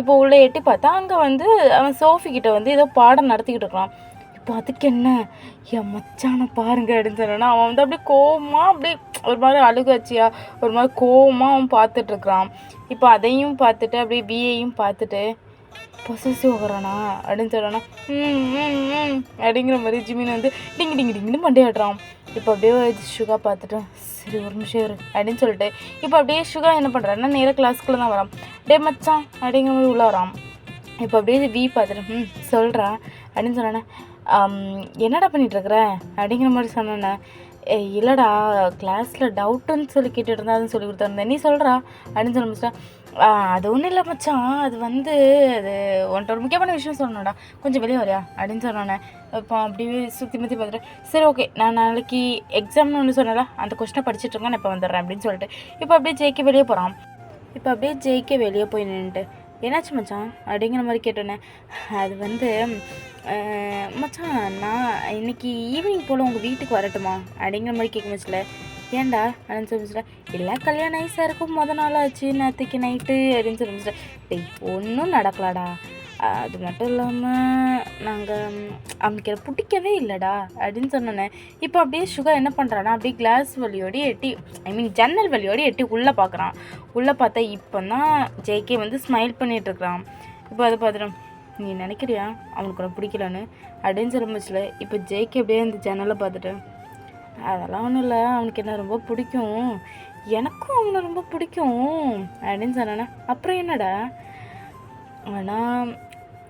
இப்போ உள்ளே எட்டி பார்த்தா அங்கே வந்து அவன் சோஃபிக்கிட்ட வந்து ஏதோ பாடம் நடத்திக்கிட்டு இருக்கிறான். இப்போ அதுக்கு என்ன, என் மச்சானை பாருங்க அப்படின்னு சொன்னோன்னா அவன் வந்து அப்படியே கோவமாக அப்படியே ஒரு மாதிரி அழுகாச்சியா ஒரு மாதிரி கோவமாக அவன் பார்த்துட்ருக்குறான். இப்போ அதையும் பார்த்துட்டு அப்படியே பிஏயும் பார்த்துட்டு பொசசிவ் ஆகிறானா அப்படின்னு சொல்லணும் அப்படிங்கிற மாதிரி ஜிமின் வந்து டிங்கு மண்டையாடுறான். இப்போ அப்படியே சுகா பார்த்துட்டு, சரி ஒரு நிமிஷம் இரு அப்படின்னு சொல்லிட்டு இப்போ அப்படியே சுகா என்ன பண்ணுறான்னா நேராக கிளாஸ்க்குள்ளே தான் வரான். டே மச்சான் அப்படிங்கிற மாதிரி உள்ளே வரான். இப்போ அப்படியே பார்த்துட்டு சொல்கிறா அப்படின்னு சொன்னேன்னே, என்னடா பண்ணிகிட்ருக்குற அப்படிங்கிற மாதிரி சொன்னேன்னே, இல்லைடா கிளாஸில் டவுட்டுன்னு சொல்லி கேட்டுட்டு இருந்தா அதுன்னு சொல்லி கொடுத்துருந்தேன், நீ சொல்கிறா அப்படின்னு சொல்ல முடிச்சா. அது ஒன்றும் இல்லை மச்சான், அது வந்து அது உன்ட்ட ஒரு முக்கியமான விஷயம் சொல்லணும்டா, கொஞ்சம் வெளியே வரையா அப்படின்னு சொன்னோன்னே இப்போ அப்படியே சுற்றி முற்றி பார்த்துட்டு, சரி ஓகே நான் நாளைக்கு எக்ஸாம்னு ஒன்று சொன்னல அந்த கொஸ்டினை படிச்சுட்ருங்க, நான் இப்போ வந்துடுறேன் அப்படின்னு சொல்லிட்டு இப்போ அப்படியே ஜெயிக்க வெளியே போகிறான். இப்போ அப்படியே ஜெயிக்க வெளியே போய் நின்றுட்டு, என்னாச்சு மச்சான் அப்படிங்கிற மாதிரி கேட்டோன்னே, அது வந்து மச்சான் நான் இன்றைக்கி ஈவினிங் போல் உங்கள் வீட்டுக்கு வரட்டுமா அப்படிங்கிற மாதிரி கேட்க முடியல. ஏன்டா அப்படின்னு சொல்லி இல்லை கல்யாணம் நைஸாக இருக்கும், நாள் ஆச்சு நேற்றுக்கு நைட்டு அப்படின்னு சொல்லி முடிச்சிட்டேன். டேய் ஒன்றும் நடக்கலாடா, அது மட்டும் இல்லாமல் நாங்கள் அவனுக்கு எனக்கு பிடிக்கவே இல்லைடா அப்படின்னு சொன்னோன்னே இப்போ அப்படியே சுகா என்ன பண்ணுறான்னா அப்படியே கிளாஸ் வழியோடி எட்டி ஜன்னல் வழியோடி எட்டி உள்ளே பார்க்குறான். உள்ளே பார்த்தா இப்போ தான் ஜேகே வந்து ஸ்மைல் பண்ணிகிட்ருக்குறான். இப்போ அதை பார்த்துட்டோம், நீ நினைக்கிறியா அவனுக்கு உனக்கு பிடிக்கலன்னு அப்படின்னு சொல்ல முடியல. இப்போ ஜேகே அப்படியே அந்த ஜன்னலை பார்த்துட்டு, அதெல்லாம் ஒன்றும் இல்லை, அவனுக்கு என்ன ரொம்ப பிடிக்கும், எனக்கும் அவனை ரொம்ப பிடிக்கும் அப்படின்னு சொன்னானே. அப்புறம் என்னடா, ஆனால்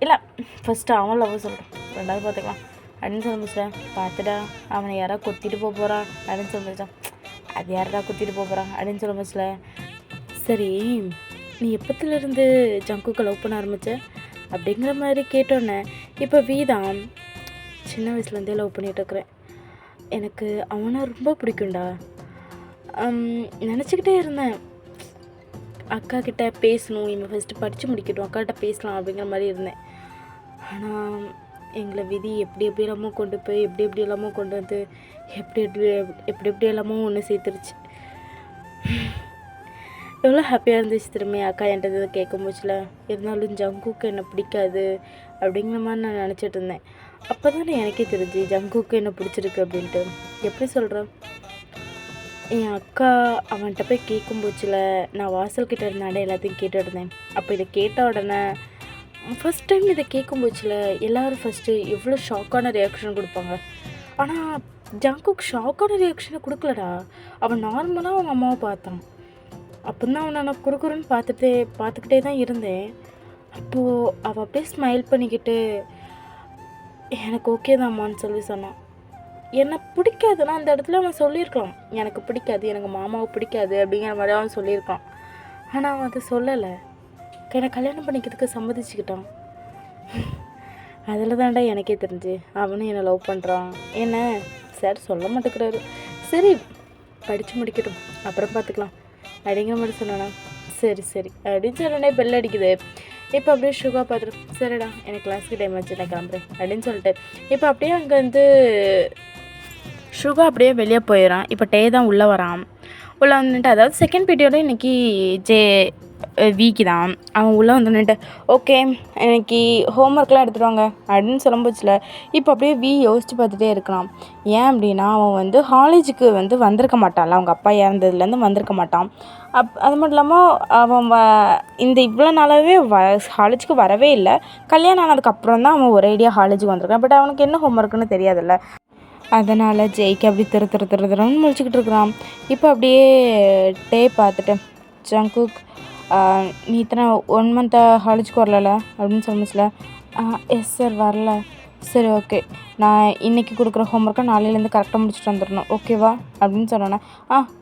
இல்லை ஃபஸ்ட்டு அவன் லவ் சொல்கிறான், ரெண்டாவது பார்த்துக்கலாம் அப்படின்னு சொல்ல முடிச்சேன். பார்த்துடா அவனை யாராவது கொத்திட்டு போக போகிறான் அப்படின்னு சொல்ல முடிச்சான். அது யாரா கொத்திட்டு போக போகிறான் அப்படின்னு சொல்ல முடிச்சல. சரி நீ எப்போத்துலேருந்து ஜங்குக்கு லவ் பண்ண ஆரம்பித்த அப்படிங்கிற மாதிரி கேட்டோன்னே இப்போ வீதான் சின்ன வயசுலேருந்தே லவ் பண்ணிகிட்ருக்குறேன், எனக்கு அவனை ரொம்ப பிடிக்கும்டா, நினச்சிக்கிட்டே இருந்தேன் அக்கா கிட்டே பேசணும், இவன் ஃபஸ்ட்டு படித்து முடிக்கட்டும் அக்காக்கிட்ட பேசலாம் அப்படிங்கிற மாதிரி இருந்தேன். ஆனால் எங்களை விதி எப்படி எல்லாமோ கொண்டு போய் எப்படி எல்லாமோ கொண்டு வந்து எப்படி எல்லாமோ ஒன்று சேர்த்துருச்சு. எவ்வளோ ஹாப்பியாக இருந்துச்சு திரும்பி அக்கா என்கிட்ட கேட்கும் போச்சுல. இருந்தாலும் ஜங்குக்கு என்னை பிடிக்காது அப்படிங்கிற மாதிரி நான் நினச்சிட்டு இருந்தேன். அப்போ தானே எனக்கே தெரிஞ்சு ஜங்குக்கு என்ன பிடிச்சிருக்கு அப்படின்ட்டு. எப்படி சொல்கிறேன், என் அக்கா அவன்கிட்ட போய் கேட்கும் போச்சுல, நான் வாசல்கிட்ட இருந்தாண்டே எல்லாத்தையும் கேட்டுட்டு இருந்தேன். அப்போ இதை கேட்ட உடனே ஃபஸ்ட் டைம் இதை கேட்கும் போச்சுல எல்லோரும் ஃபஸ்ட்டு எவ்வளோ ஷாக்கான ரியாக்ஷன் கொடுப்பாங்க. ஆனால் ஜங்குக்கு ஷாக்கான ரியாக்ஷனை கொடுக்கலடா, அவன் நார்மலாக அவங்க அம்மாவை பார்த்தான். அப்போ தான் அவனை நான் குறுக்குறுன்னு பார்த்துக்கிட்டே தான் இருந்தேன். அப்போது அவள் அப்படியே ஸ்மைல் பண்ணிக்கிட்டு எனக்கு ஓகே தான்மான்னு சொன்னான். என்னை பிடிக்காதுன்னா அந்த இடத்துல அவன் சொல்லியிருக்கலாம், எனக்கு பிடிக்காது, எனக்கு மாமாவை பிடிக்காது அப்படிங்கிற மாதிரி அவன் சொல்லியிருக்கான். ஆனால் அவன் அதை சொல்லலை, என்னை கல்யாணம் பண்ணிக்கிறதுக்கு சம்மதிச்சுக்கிட்டான். அதில் தான்டா எனக்கே தெரிஞ்சு அவனும் என்னை லவ் பண்ணுறான். என்ன சார் சொல்ல மாட்டேங்கிறாரு, சரி படித்து முடிக்கட்டும் அப்புறம் பார்த்துக்கலாம் அப்படிங்கிற மாதிரி சொன்னானா. சரி சரி அப்படின்னு சொன்னோடனே பெல் அடிக்குது. இப்போ அப்படியே சுகா பார்த்துட்டு சரிடா எனக்கு கிளாஸுக்கு டைம் ஆச்சு நான் கிளம்புறேன் அப்படின்னு சொல்லிட்டு இப்போ அப்படியே அங்கேருந்து சுகா அப்படியே வெளியே போயிடறான். இப்போ டே தான் உள்ளே வரான். உள்ளே வந்துட்டு அதாவது செகண்ட் பீரியடோட இன்றைக்கி வீக்கு தான். அவன் உள்ளே வந்துட்டு ஓகே இன்னைக்கு ஹோம்ஒர்க்லாம் எடுத்துகிட்டு அப்படின்னு சொல்லும்போதுல இப்போ அப்படியே யோசித்து பார்த்துட்டே இருக்கலாம். ஏன் அப்படின்னா அவன் காலேஜுக்கு வந்திருக்க மாட்டான்ல, அவங்க அப்பா இறந்ததுலேருந்து வந்திருக்க மாட்டான். அது மட்டும் இல்லாமல் அவன் இந்த இவ்வளோ நாளாகவே காலேஜுக்கு வரவே இல்லை. கல்யாணம் ஆனதுக்கப்புறம் தான் அவன் ஒரேடியாக காலேஜுக்கு வந்திருக்கான். பட் அவனுக்கு என்ன ஹோம்ஒர்க்குன்னு தெரியாதுல்ல, அதனால் ஜெய்க்கு அப்படி திருன்னு முழிச்சிக்கிட்டு இருக்கிறான். இப்போ அப்படியே டே பார்த்துட்டு ஜங்குக் நீ இத்தனை 1 மந்த்தாக காலேஜுக்கு வரல அப்படின்னு சொல்லுச்சுல. எஸ் சார் வரல. சரி ஓகே நான் இன்றைக்கி கொடுக்குற ஹோம்ஒர்க்கை நாளையிலேருந்து கரெக்டாக முடிச்சுட்டு வந்துடணும் ஓகேவா அப்படின்னு சொன்னோன்னே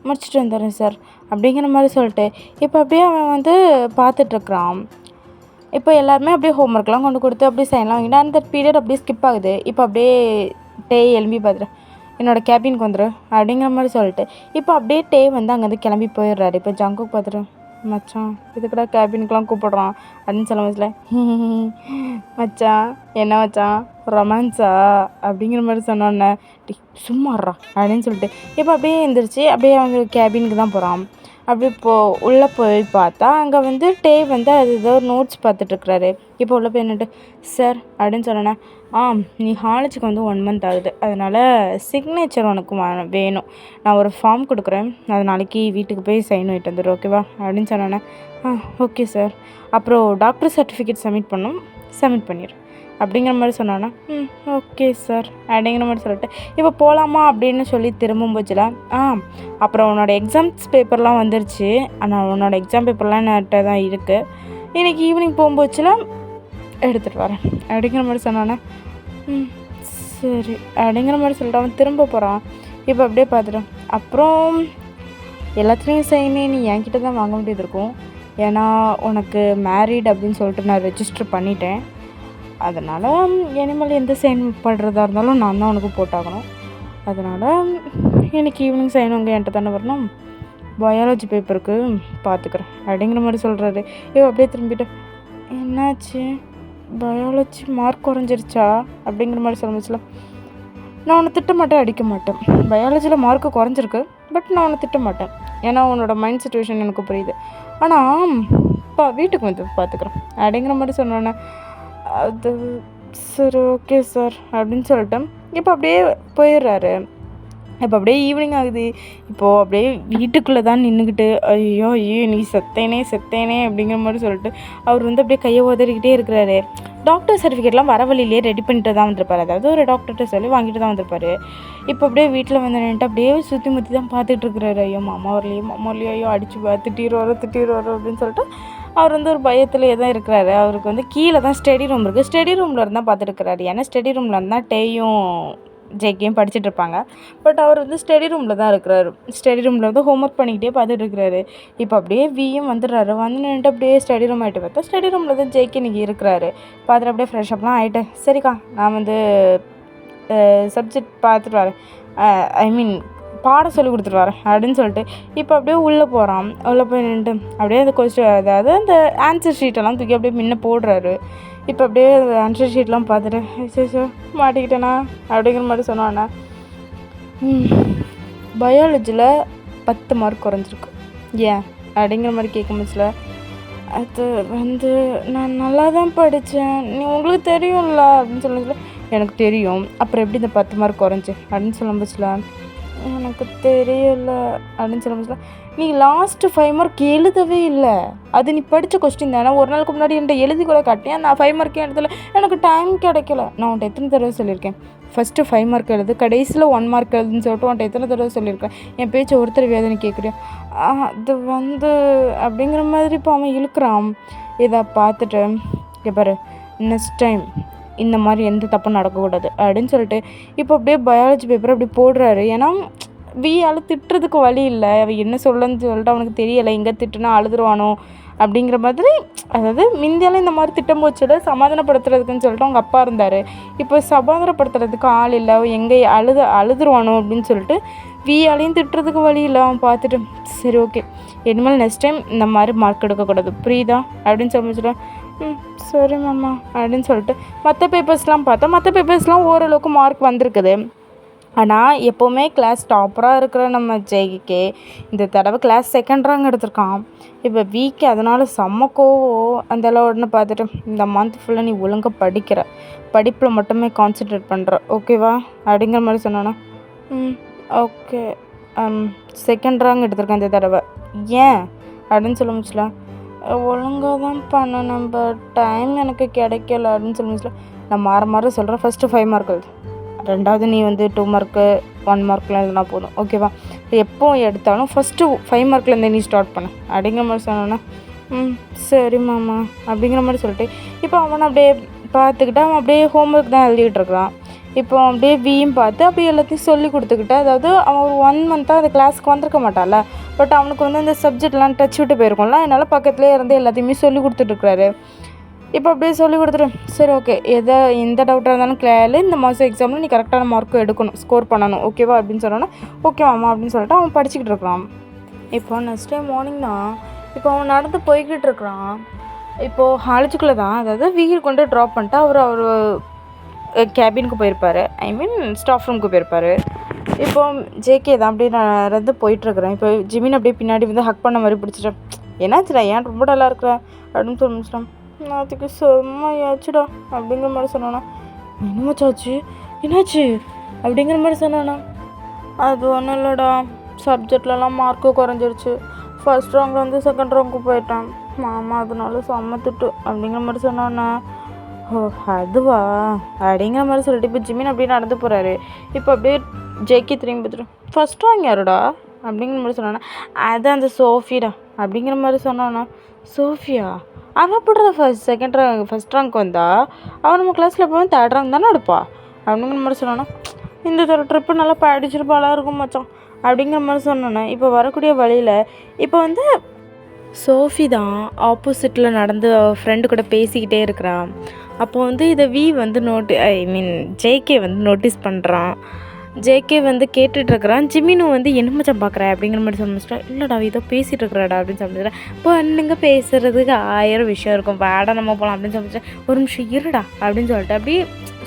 முடிச்சுட்டு வந்துடுறேன் சார் அப்படிங்கிற மாதிரி சொல்லிட்டு இப்போ அப்படியே அவன் பார்த்துட்ருக்குறான். இப்போ எல்லாருமே அப்படியே ஹோம்ஒர்க்லாம் கொண்டு கொடுத்து அப்படியே சைன்லாம் வாங்கிட்டு அந்த பீரியட் அப்படியே ஸ்கிப் ஆகுது. இப்போ அப்படியே டே எலும்பி பார்த்துட்டு என்னோடய கேபினுக்கு வந்துடும் அப்படிங்கிற மாதிரி சொல்லிட்டு இப்போ அப்படியே டே அங்கேருந்து கிளம்பி போயிடுறாரு. இப்போ ஜங்குக்கு பார்த்துட்டு மச்சான் இதுக்கடா கேபினுக்கெலாம் கூப்பிடுறான் அப்படின்னு சொல்ல மச்சில் மச்சான் என்ன மச்சான் ரொமான்ஸா அப்படிங்கிற மாதிரி சொன்னோன்னே சும்மாடுறா அப்படின்னு சொல்லிட்டு இப்போ அப்படியே எழுந்திரிச்சு அப்படியே அவங்க கேபினுக்கு தான் போகிறான். அப்படி உள்ளே போய் பார்த்தா அங்கே டே அது ஏதோ நோட்ஸ் பார்த்துட்ருக்குறாரு. இப்போ உள்ளே போய் என்னட்டு சார் அப்படின்னு சொன்னேன்னே நீ காலேஜுக்கு 1 மந்த் ஆகுது, அதனால் சிக்னேச்சர் உனக்கு வேணும், நான் ஒரு ஃபார்ம் கொடுக்குறேன், அது நாளைக்கு வீட்டுக்கு போய் சைன் பண்ணிட்டு வந்துடு ஓகேவா அப்படின்னு சொன்னேன்னே ஓகே சார், அப்புறம் டாக்டர் சர்டிஃபிகேட் சப்மிட் பண்ணிடு அப்படிங்கிற மாதிரி சொன்னான்னா ஓகே சார் அப்படிங்கிற மாதிரி சொல்லிட்டு இப்போ போகலாமா அப்படின்னு சொல்லி திரும்பும்போச்சுல அப்புறம் உன்னோட எக்ஸாம்ஸ் பேப்பர்லாம் வந்துருச்சு, ஆனால் உன்னோட எக்ஸாம் பேப்பர்லாம் என்கிட்ட தான் இருக்குது, இன்றைக்கி ஈவினிங் போகும்போச்சுல எடுத்துகிட்டு வரேன் அப்படிங்கிற மாதிரி சொன்னானே சரி அப்படிங்கிற மாதிரி சொல்லிட்டு அவன் திரும்ப போகிறான். இப்போ அப்படியே பார்த்துட்டேன். அப்புறம் எல்லாத்துலேயும் சைனே நீ என்கிட்ட தான் வாங்க வேண்டியது இருக்கும், ஏன்னா உனக்கு மேரீட் அப்படின்னு சொல்லிட்டு நான் ரெஜிஸ்டர் பண்ணிட்டேன், அதனால் இனிமேல் எந்த சைன் பண்ணுறதா இருந்தாலும் நான் தான் உனக்கு போட்டாகணும், அதனால் இன்றைக்கி ஈவினிங் சைன் உங்கள் என்கிட்ட தானே வரணும், பயாலஜி பேப்பருக்கு பார்த்துக்குறேன் அப்படிங்கிற மாதிரி சொல்கிறாரு. இப்போ அப்படியே திரும்பிட்டு என்னாச்சு பயாலஜி மார்க் குறைஞ்சிருச்சா அப்படிங்கிற மாதிரி சொல்லுச்சுல. நான் உன்னை திட்ட மாட்டேன், அடிக்க மாட்டேன், பயாலஜியில் மார்க்கு குறைஞ்சிருக்கு, பட் நான் உன்னை திட்ட மாட்டேன், ஏன்னா உன்னோட மைண்ட் சிச்சுவேஷன் எனக்கு புரியுது, ஆனால் வீட்டுக்கு பார்த்துக்குறேன் அப்படிங்கிற மாதிரி சொன்னோன்னே அது சரி ஓகே சார் அப்படின்னு சொல்லிட்டு இப்போ அப்படியே போயிடுறாரு. இப்போ அப்படியே ஈவினிங் ஆகுது. இப்போது அப்படியே வீட்டுக்குள்ளே தான் நின்றுக்கிட்டு ஐயோ நீ செத்தேனே அப்படிங்கிற மாதிரி சொல்லிட்டு அவர் அப்படியே கையை உதறிக்கிட்டே இருக்கிறாரு. டாக்டர் சர்டிஃபிகேட்லாம் வர வழியிலே ரெடி பண்ணிட்டு தான் வந்திருப்பார், அதாவது ஒரு டாக்டர்கிட்ட சொல்லி வாங்கிட்டு தான் வந்திருப்பார். இப்போ அப்படியே வீட்டில் நின்றுட்டு அப்படியே சுற்றி முற்றி தான் பார்த்துட்டு இருக்கிறாரு. ஐயோ மாமா வரலையோ ஐயோ அடிச்சு திட்டிடுவாரோ அப்படின்னு சொல்லிட்டு அவர் ஒரு பயத்திலே தான் இருக்கிறாரு. அவருக்கு கீழே தான் ஸ்டடி ரூம் இருக்குது, ஸ்டடி ரூமில் இருந்தால் பார்த்துட்டு இருக்கிறாரு. ஏன்னா ஸ்டடி ரூமில் இருந்தால் டேயும் ஜேகேயும் படிச்சுட்டு இருப்பாங்க, பட் அவர் ஸ்டடி ரூமில் தான் இருக்கிறாரு. ஸ்டடி ரூமில் ஹோம்ஒர்க் பண்ணிக்கிட்டே பார்த்துட்டு இருக்கிறாரு. இப்போ அப்படியே வியும் வந்துடுறாரு. நின்றுட்டு அப்படியே ஸ்டடி ரூம் ஆகிட்டு பார்த்தா ஸ்டடி ரூமில் தான் ஜேகே இன்றைக்கி இருக்கிறாரு. பார்த்துட்டு அப்படியே ஃப்ரெஷ்அப்லாம் ஆகிட்டு சரிக்கா நான் சப்ஜெக்ட் பார்த்துட்டு வரேன், ஐ மீன் பாடம் சொல்லி கொடுத்துட்டு வரேன் அப்படின்னு சொல்லிட்டு இப்போ அப்படியே உள்ளே போகிறான். உள்ளே போய் நின்றுட்டு அப்படியே அந்த அதாவது அந்த ஆன்சர் ஷீட்டெல்லாம் தூக்கி அப்படியே முன்ன போடுறாரு. இப்போ அப்படியே ஆன்சர் ஷீட்லாம் பார்த்துட்டு சரி மாட்டிக்கிட்டேண்ணா அப்படிங்கிற மாதிரி சொன்னாண்ணா. பயாலஜியில் 10 மார்க் குறைஞ்சிருக்கு, ஏன் அப்படிங்கிற மாதிரி கேட்க முடியல. அது நான் நல்லா தான் படித்தேன், உங்களுக்கு தெரியும்ல அப்படின்னு சொல்ல. எனக்கு தெரியும், அப்புறம் எப்படி இந்த 10 மார்க் குறைஞ்சி அப்படின்னு சொல்ல முடியல. எனக்கு தெரியல அப்படின்னு சொல்ல முடியல. நீ லாஸ்ட்டு 5 மார்க் எழுதவே இல்லை, அது நீ படித்த கொஸ்டின் தானே, ஒரு நாளுக்கு முன்னாடி என்கிட்ட எழுதி கூட காட்டினேன், நான் 5 மார்க்கே எழுதலை, எனக்கு டைம் கிடைக்கல. நான் உன்ட்ட எத்தனை தடவை சொல்லியிருக்கேன், ஃபஸ்ட்டு 5 மார்க் எழுது, கடைசியில் 1 மார்க் எழுதுன்னு சொல்லிட்டு உன்ட்ட எத்தனை தடவை சொல்லியிருக்கேன், என் பேச்சு ஒருத்தர் வேதனை கேட்குறியா, அது அப்படிங்கிற மாதிரி இப்போ அவன் இழுக்கிறான். இதை பார்த்துட்டு இங்கே பாரு, நெக்ஸ்ட் டைம் இந்த மாதிரி எந்த தப்பும் நடக்கக்கூடாது அப்படின்னு சொல்லிட்டு இப்போ அப்படியே பயாலஜி பேப்பர் அப்படி போடுறாரு. ஏன்னா வியால் திட்டுறதுக்கு வழி இல்லை, அவள் என்ன சொல்லன்னு சொல்லிட்டு அவனுக்கு தெரியலை, எங்கே திட்டுனா அழுதுருவானோ அப்படிங்கிற மாதிரி. அதாவது மிந்தியாலும் இந்த மாதிரி திட்டம் போச்சுல சமாதானப்படுத்துறதுக்குன்னு சொல்லிட்டு அவங்க அப்பா இருந்தார். இப்போ சமாதானப்படுத்துறதுக்கு ஆள் இல்லை, எங்கே அழுதுருவானோ அப்படின்னு சொல்லிட்டு வியாலையும் திட்டுறதுக்கு வழி இல்லை. அவன் பார்த்துட்டு சரி ஓகே, இனிமேல் நெக்ஸ்ட் டைம் இந்த மாதிரி மார்க் எடுக்கக்கூடாது புரியுதா அப்படின்னு சொல்லிச்சுட்டு சரி மாமா அப்படின்னு சொல்லிட்டு மற்ற பேப்பர்ஸ்லாம் பார்த்தா மற்ற பேப்பர்ஸ்லாம் ஓரளவுக்கு மார்க் வந்திருக்குது. ஆனால் எப்போவுமே கிளாஸ் டாப்பராக இருக்கிற நம்ம ஜெய்கே இந்த தடவை கிளாஸ் செகண்ட் ரேங்க் எடுத்திருக்கான். இப்போ வீக்கு அதனால் செம்மக்கோவம் அந்த உடனே பார்த்துட்டு இந்த மந்த் ஃபுல்லாக நீ ஒழுங்காக படிக்கிற, படிப்பில் மட்டுமே கான்சென்ட்ரேட் பண்ணுற ஓகேவா அப்படிங்கிற மாதிரி சொன்னானா. ஓகே, செகண்ட் ரேங்க் எடுத்திருக்கேன் இந்த தடவை, ஏன் அப்படின்னு சொல்ல முடியல. ஒழுங்காக தான் பண்ணணும், பட் டைம் எனக்கு கிடைக்கல அப்படின்னு சொல்ல முடியல. நான் மாற சொல்கிறேன், ஃபஸ்ட்டு 5 மார்க் எழுது, ரெண்டாவது நீ 2 மார்க்கு 1 மார்க்லாம் எழுதுனா போதும் ஓகேவா. எப்போ எடுத்தாலும் ஃபஸ்ட்டு 5 மார்க்லேருந்து நீ ஸ்டார்ட் பண்ண அப்படிங்கிற மாதிரி சொன்னோன்னா சரி மாமா அப்படிங்கிற மாதிரி சொல்லிட்டு இப்போ அவனை அப்படியே பார்த்துக்கிட்டு அவன் அப்படியே ஹோம்ஒர்க் தான் எழுதிக்கிட்டு இருக்கிறான். இப்போ அப்படியே வியும் பார்த்து அப்படியே எல்லாத்தையும் சொல்லி கொடுத்துக்கிட்டு, அதாவது அவன் ஒரு 1 மந்த்தாக அந்த கிளாஸுக்கு வந்திருக்க மாட்டான்ல, பட் அவனுக்கு அந்த சப்ஜெக்ட்லாம் டச் விட்டு போயிருக்கோம்ல, அதனால் பக்கத்துலேயே இருந்து எல்லாத்தையுமே சொல்லி கொடுத்துட்ருக்குறாரு. இப்போ அப்படியே சொல்லி கொடுத்துட்டு சரி ஓகே, எந்த டவுட்டாக இருந்தாலும் கேளு, இந்த மாதம் எக்ஸாமில் நீ கரெக்டான மார்க்கும் எடுக்கணும், ஸ்கோர் பண்ணணும் ஓகேவா அப்படின்னு சொன்னோன்னா ஓகே மாமா அப்படின்னு சொல்லிட்டு அவன் படிச்சுக்கிட்டு இருக்கிறான். இப்போ நெக்ஸ்ட் டைம் மார்னிங் தான் இப்போ அவன் நடந்து போய்கிட்டு இருக்கிறான். இப்போது காலேஜுக்குள்ளே தான், அதாவது வீடு கொண்டு ட்ராப் பண்ணிட்டு அவர் கேபினுக்கு போயிருப்பார், ஐ மீன் ஸ்டாஃப் ரூமுக்கு போயிருப்பார். இப்போ ஜேகே தான் அப்படியே நடந்து போயிட்டுருக்குறேன். இப்போ ஜிமின் அப்படியே பின்னாடி ஹக் பண்ண மாதிரி பிடிச்சிட்டேன். என்னாச்சுடா, ஏன் ரொம்ப டல்லாக இருக்கிறேன் அப்படின்னு சொல்லி முடிச்சிட்டேன். அதுக்கு செம்மையாச்சுடா அப்படிங்கிற மாதிரி சொன்னானா. என்னமாச்சாச்சு, என்னாச்சு அப்படிங்கிற மாதிரி சொன்னானா. அது ஒன்றும் இல்லைடா, சப்ஜெக்ட்லலாம் மார்க்கு குறைஞ்சிருச்சு, ஃபஸ்ட் ரேங்க்லேருந்து செகண்ட் ரேங்க்கு போயிட்டான் மாமா, அதனால செம்மத்துட்டு அப்படிங்கிற மாதிரி சொன்னானா. ஓ அதுவா அப்படிங்கிற மாதிரி சொல்லிட்டு இப்போ ஜிமின் அப்படியே நடந்து போகிறாரு. இப்போ அப்படியே ஜெய்கி திரும்பி பார்த்துட்டு ஃபஸ்ட் ரேங்க் யாருடா அப்படிங்கிற மாதிரி சொன்னானா. அது அந்த சோஃபிடா அப்படிங்கிற மாதிரி சொன்னானா. சோஃபியா, அவன் எப்படி ஃபஸ்ட் ரேங்க் வந்தா, அவன் நம்ம கிளாஸில் எப்போவும் 3rd ரேங்க் தானே எடுப்பா அப்படிங்கிற மாதிரி சொன்னானா. இந்த ட்ரிப்பு நல்லா படிச்சிருப்பாளாக இருக்கும் மச்சான் அப்படிங்கிற மாதிரி சொன்னானே. இப்போ வரக்கூடிய வழியில் இப்போ சோஃபி தான் ஆப்போசிட்டில் நடந்து ஃப்ரெண்டு கூட பேசிக்கிட்டே இருக்கிறான். அப்போ இதை வி ஜேகே நோட்டீஸ் பண்ணுறான். ஜேகே கேட்டுட்ருக்கிறான். ஜிமினும் என்ன மச்சான் பார்க்குறேன் அப்படிங்கிற மாதிரி சொல்லிச்சிட்டா. இல்லைடா ஏதோ பேசிகிட்டு இருக்கிறாடா அப்படின்னு சொல்லிடுறேன். இப்போ அண்ணுங்க பேசுகிறதுக்கு 1000 விஷயம் இருக்கும், வேடா நம்ம போகலாம் அப்படின்னு சொல்லிட்டு ஒரு நிமிஷம் இருடா அப்படின்னு சொல்லிட்டு அப்படியே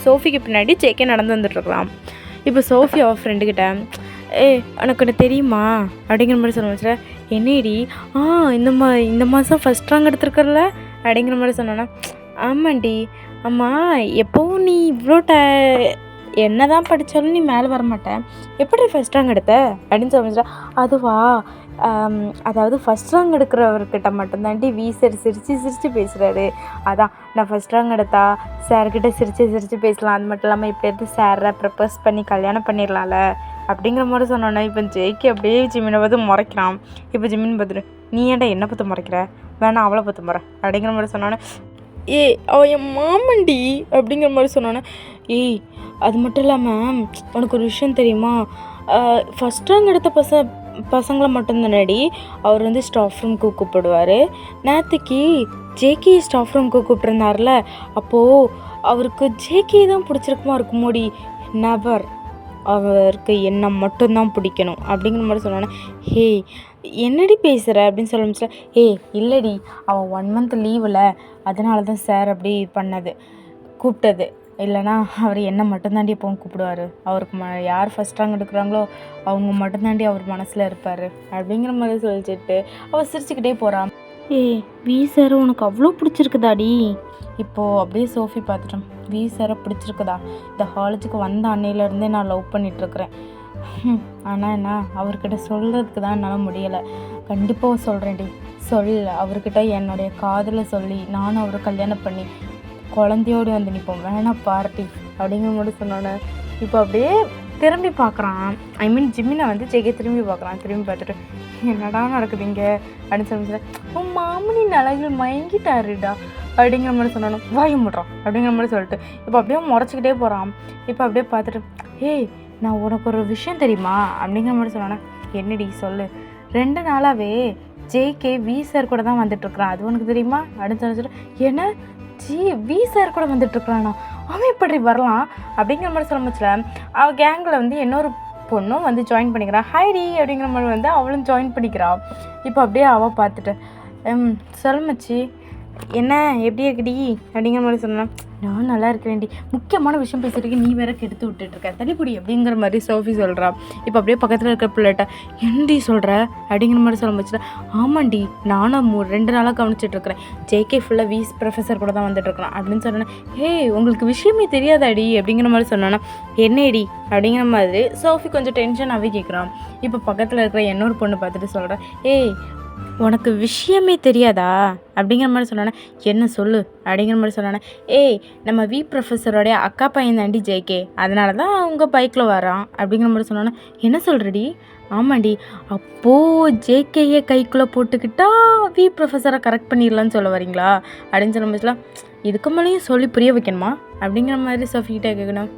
சோஃபிக்கு பின்னாடி ஜேகே நடந்து வந்துட்டுருக்குறான். இப்போ சோஃபி அவள் ஃப்ரெண்டுக்கிட்ட உனக்கு ஒன்று தெரியுமா அப்படிங்கிற மாதிரி சொல்ல வச்சுல. என்னடி இந்த மாதம் ஃபஸ்ட் ரேங்க் எடுத்துருக்கல அப்படிங்கிற மாதிரி சொன்னோன்னா. ஆமாண்டி, ஆமாம் எப்போவும் நீ இவ்வளோ என்ன தான் படித்தாலும் நீ மேலே வரமாட்டேன், எப்படி ஃபஸ்ட் ரேங்க் எடுத்த அப்படின்னு சொல்ல. அதுவா, அதாவது ஃபஸ்ட் ரேங்க் எடுக்கிறவர்கிட்ட மட்டும்தாண்டி வி சார் சிரித்து பேசுகிறாரு, அதான் நான் ஃபஸ்ட் ரேங்க் எடுத்தா சார்கிட்ட சிரித்து பேசலாம், அது மட்டும் இல்லாமல் இப்போ எடுத்து சாரை ப்ரப்போஸ் பண்ணி கல்யாணம் பண்ணிடலாம்ல அப்படிங்கிற மாதிரி சொன்னோன்னே. இப்போ ஜெய்க்கு அப்படியே ஜிமினை பார்த்து முறைக்கிறான். இப்போ ஜிமின் பார்த்துட்டு நீ ஏன்டா என்ன பார்த்து முறைக்கிற, வேணா அவளை பார்த்து முறை அப்படிங்கிற மாதிரி சொன்னோன்னே. அவள் என் மாமண்டி அப்படிங்கிற மாதிரி சொன்னோன்னே. அது மட்டும் இல்லாமல் உனக்கு ஒரு விஷயம் தெரியுமா, ஃபஸ்ட் ரேங்க் எடுத்த பசங்களை மட்டும்தானடி அவர் ஸ்டாஃப் ரூம்க்கு கூப்பிடுவார். நேற்றுக்கு ஜேகே ஸ்டாஃப் ரூம்க்கு கூப்பிட்டுருந்தார்ல, அப்போது அவருக்கு ஜேகே தான் பிடிச்சிருக்குமா இருக்குமோடி, நெவர், அவருக்கு என்ன மட்டும்தான் பிடிக்கணும் அப்படிங்கிற மாதிரி சொன்னானே. என்னடி பேசுகிற அப்படின்னு சொல்ல முடியல. இல்லைடி, அவன் 1 மந்த் லீவில், அதனால தான் சார் அப்படி கூப்பிட்டது, இல்லைனா அவர் என்ன மட்டும்தாண்டி எப்போவும் கூப்பிடுவார், அவருக்கு யார் ஃபஸ்ட் ரேங்க் எடுக்கிறாங்களோ அவங்க மட்டும்தாண்டி அவர் மனசில் இருப்பார் அப்படிங்கிற மாதிரி சொல்லிச்சுட்டு அவள் சிரிச்சுக்கிட்டே போகிறான். வி சார் உனக்கு அவ்வளோ பிடிச்சிருக்குதாடி. இப்போது அப்படியே சோஃபி பார்த்துட்டோம். வி சாரை பிடிச்சிருக்குதா, இந்த காலேஜுக்கு வந்த அன்னையிலேருந்தே நான் லவ் பண்ணிகிட்ருக்குறேன். ஆனால் என்ன, அவர்கிட்ட சொல்கிறதுக்கு தான் என்னால் முடியலை. கண்டிப்பாக சொல்கிறேன்டி, அவர்கிட்ட என்னுடைய காதலை சொல்லி நானும் அவரை கல்யாணம் பண்ணி குழந்தையோடு நிற்போம், வேணா பார்ட்டி அப்படிங்கிற மாதிரி சொன்னோன்னே. இப்போ அப்படியே திரும்பி பார்க்குறான், ஜிம்மினை ஜெகே திரும்பி பார்க்குறான். திரும்பி பார்த்துட்டு என்னடா நடக்குதுங்க அப்படின்னு சொல்லி உன் மாமனின் அழகில் மயங்கிட்டாருடா அப்படிங்கிற மாதிரி சொன்னாலும் வாங்கி முடுறான் அப்படிங்கிற மாதிரி சொல்லிட்டு இப்போ அப்படியே முறைச்சிக்கிட்டே போகிறான். இப்போ அப்படியே பார்த்துட்டு ஏய் நான் உனக்கு ஒரு விஷயம் தெரியுமா அப்படிங்கிற மாதிரி சொன்னானே. என்னடி சொல்லு. 2 நாளாகவே ஜேகே வி சார் கூட தான் வந்துட்டுருக்குறான், அது உனக்கு தெரியுமா அப்படின்னு சொல்லிட்டு என்ன வி சார் கூட வந்துட்டுருக்குறானா, அவன் எப்படி வரலாம் அப்படிங்கிற மாதிரி சொல்ல முச்சுல. அவள் கேங்கில் வந்து இன்னொரு பொண்ணும் வந்து ஜாயின் பண்ணிக்கிறான். ஹைடி அப்படிங்கிற மாதிரி வந்து அவளும் ஜாயின் பண்ணிக்கிறான். இப்போ அப்படியே அவள் பார்த்துட்டு சொல்லுமச்சி என்ன எப்படி இருக்குடி அப்படிங்கிற மாதிரி சொன்னான். நான் நல்லா இருக்கிறேன்டி, முக்கியமான விஷயம் பேசிட்டு நீ வேற கெடுத்து விட்டுட்ருக்க தள்ளிப்பொடி அப்படிங்கிற மாதிரி சோஃபி சொல்கிறா. இப்போ அப்படியே பக்கத்தில் இருக்கிற பிள்ளைகிட்ட என்னடி சொல்கிற அப்படிங்கிற மாதிரி சொல்ல வச்சுட்டா. ஆமாண்டி நானும் 2 நாளாக கவனிச்சிட்ருக்கிறேன், ஜேகே ஃபுல்லாக வீஸ் ப்ரொஃபஸர் கூட தான் வந்துட்டுருக்கலாம் அப்படின்னு சொன்னேன். ஏய் உங்களுக்கு விஷயமே தெரியாதாடி அப்படிங்கிற மாதிரி சொன்னானா. என்னடி அப்படிங்கிற மாதிரி சோஃபி கொஞ்சம் டென்ஷனாகவே கேட்குறான். இப்போ பக்கத்தில் இருக்கிற இன்னொரு பொண்ணு பார்த்துட்டு சொல்கிறேன். ஏய் உனக்கு விஷயமே தெரியாதா அப்படிங்கிற மாதிரி சொன்னானே. என்ன சொல்லு அப்படிங்கிற மாதிரி சொன்னானே. ஏய் நம்ம வி ப்ரொஃபஸரோடைய அக்கா பையன் தாண்டி ஜேகே, அதனால தான் அவங்க பைக்கில் வரான் அப்படிங்கிற மாதிரி சொன்னானே. என்ன சொல்கிறடி. ஆமாண்டி அப்போது ஜேகேயை கைக்குள்ளே போட்டுக்கிட்டா வி ப்ரொஃபஸரை கரெக்ட் பண்ணிடலான்னு சொல்ல வரீங்களா அப்படின்னு சொல்ல முடியலாம். இதுக்கு மேலேயும் சொல்லி புரிய வைக்கணுமா அப்படிங்கிற மாதிரி சோஃபிகிட்ட கேட்கணும்.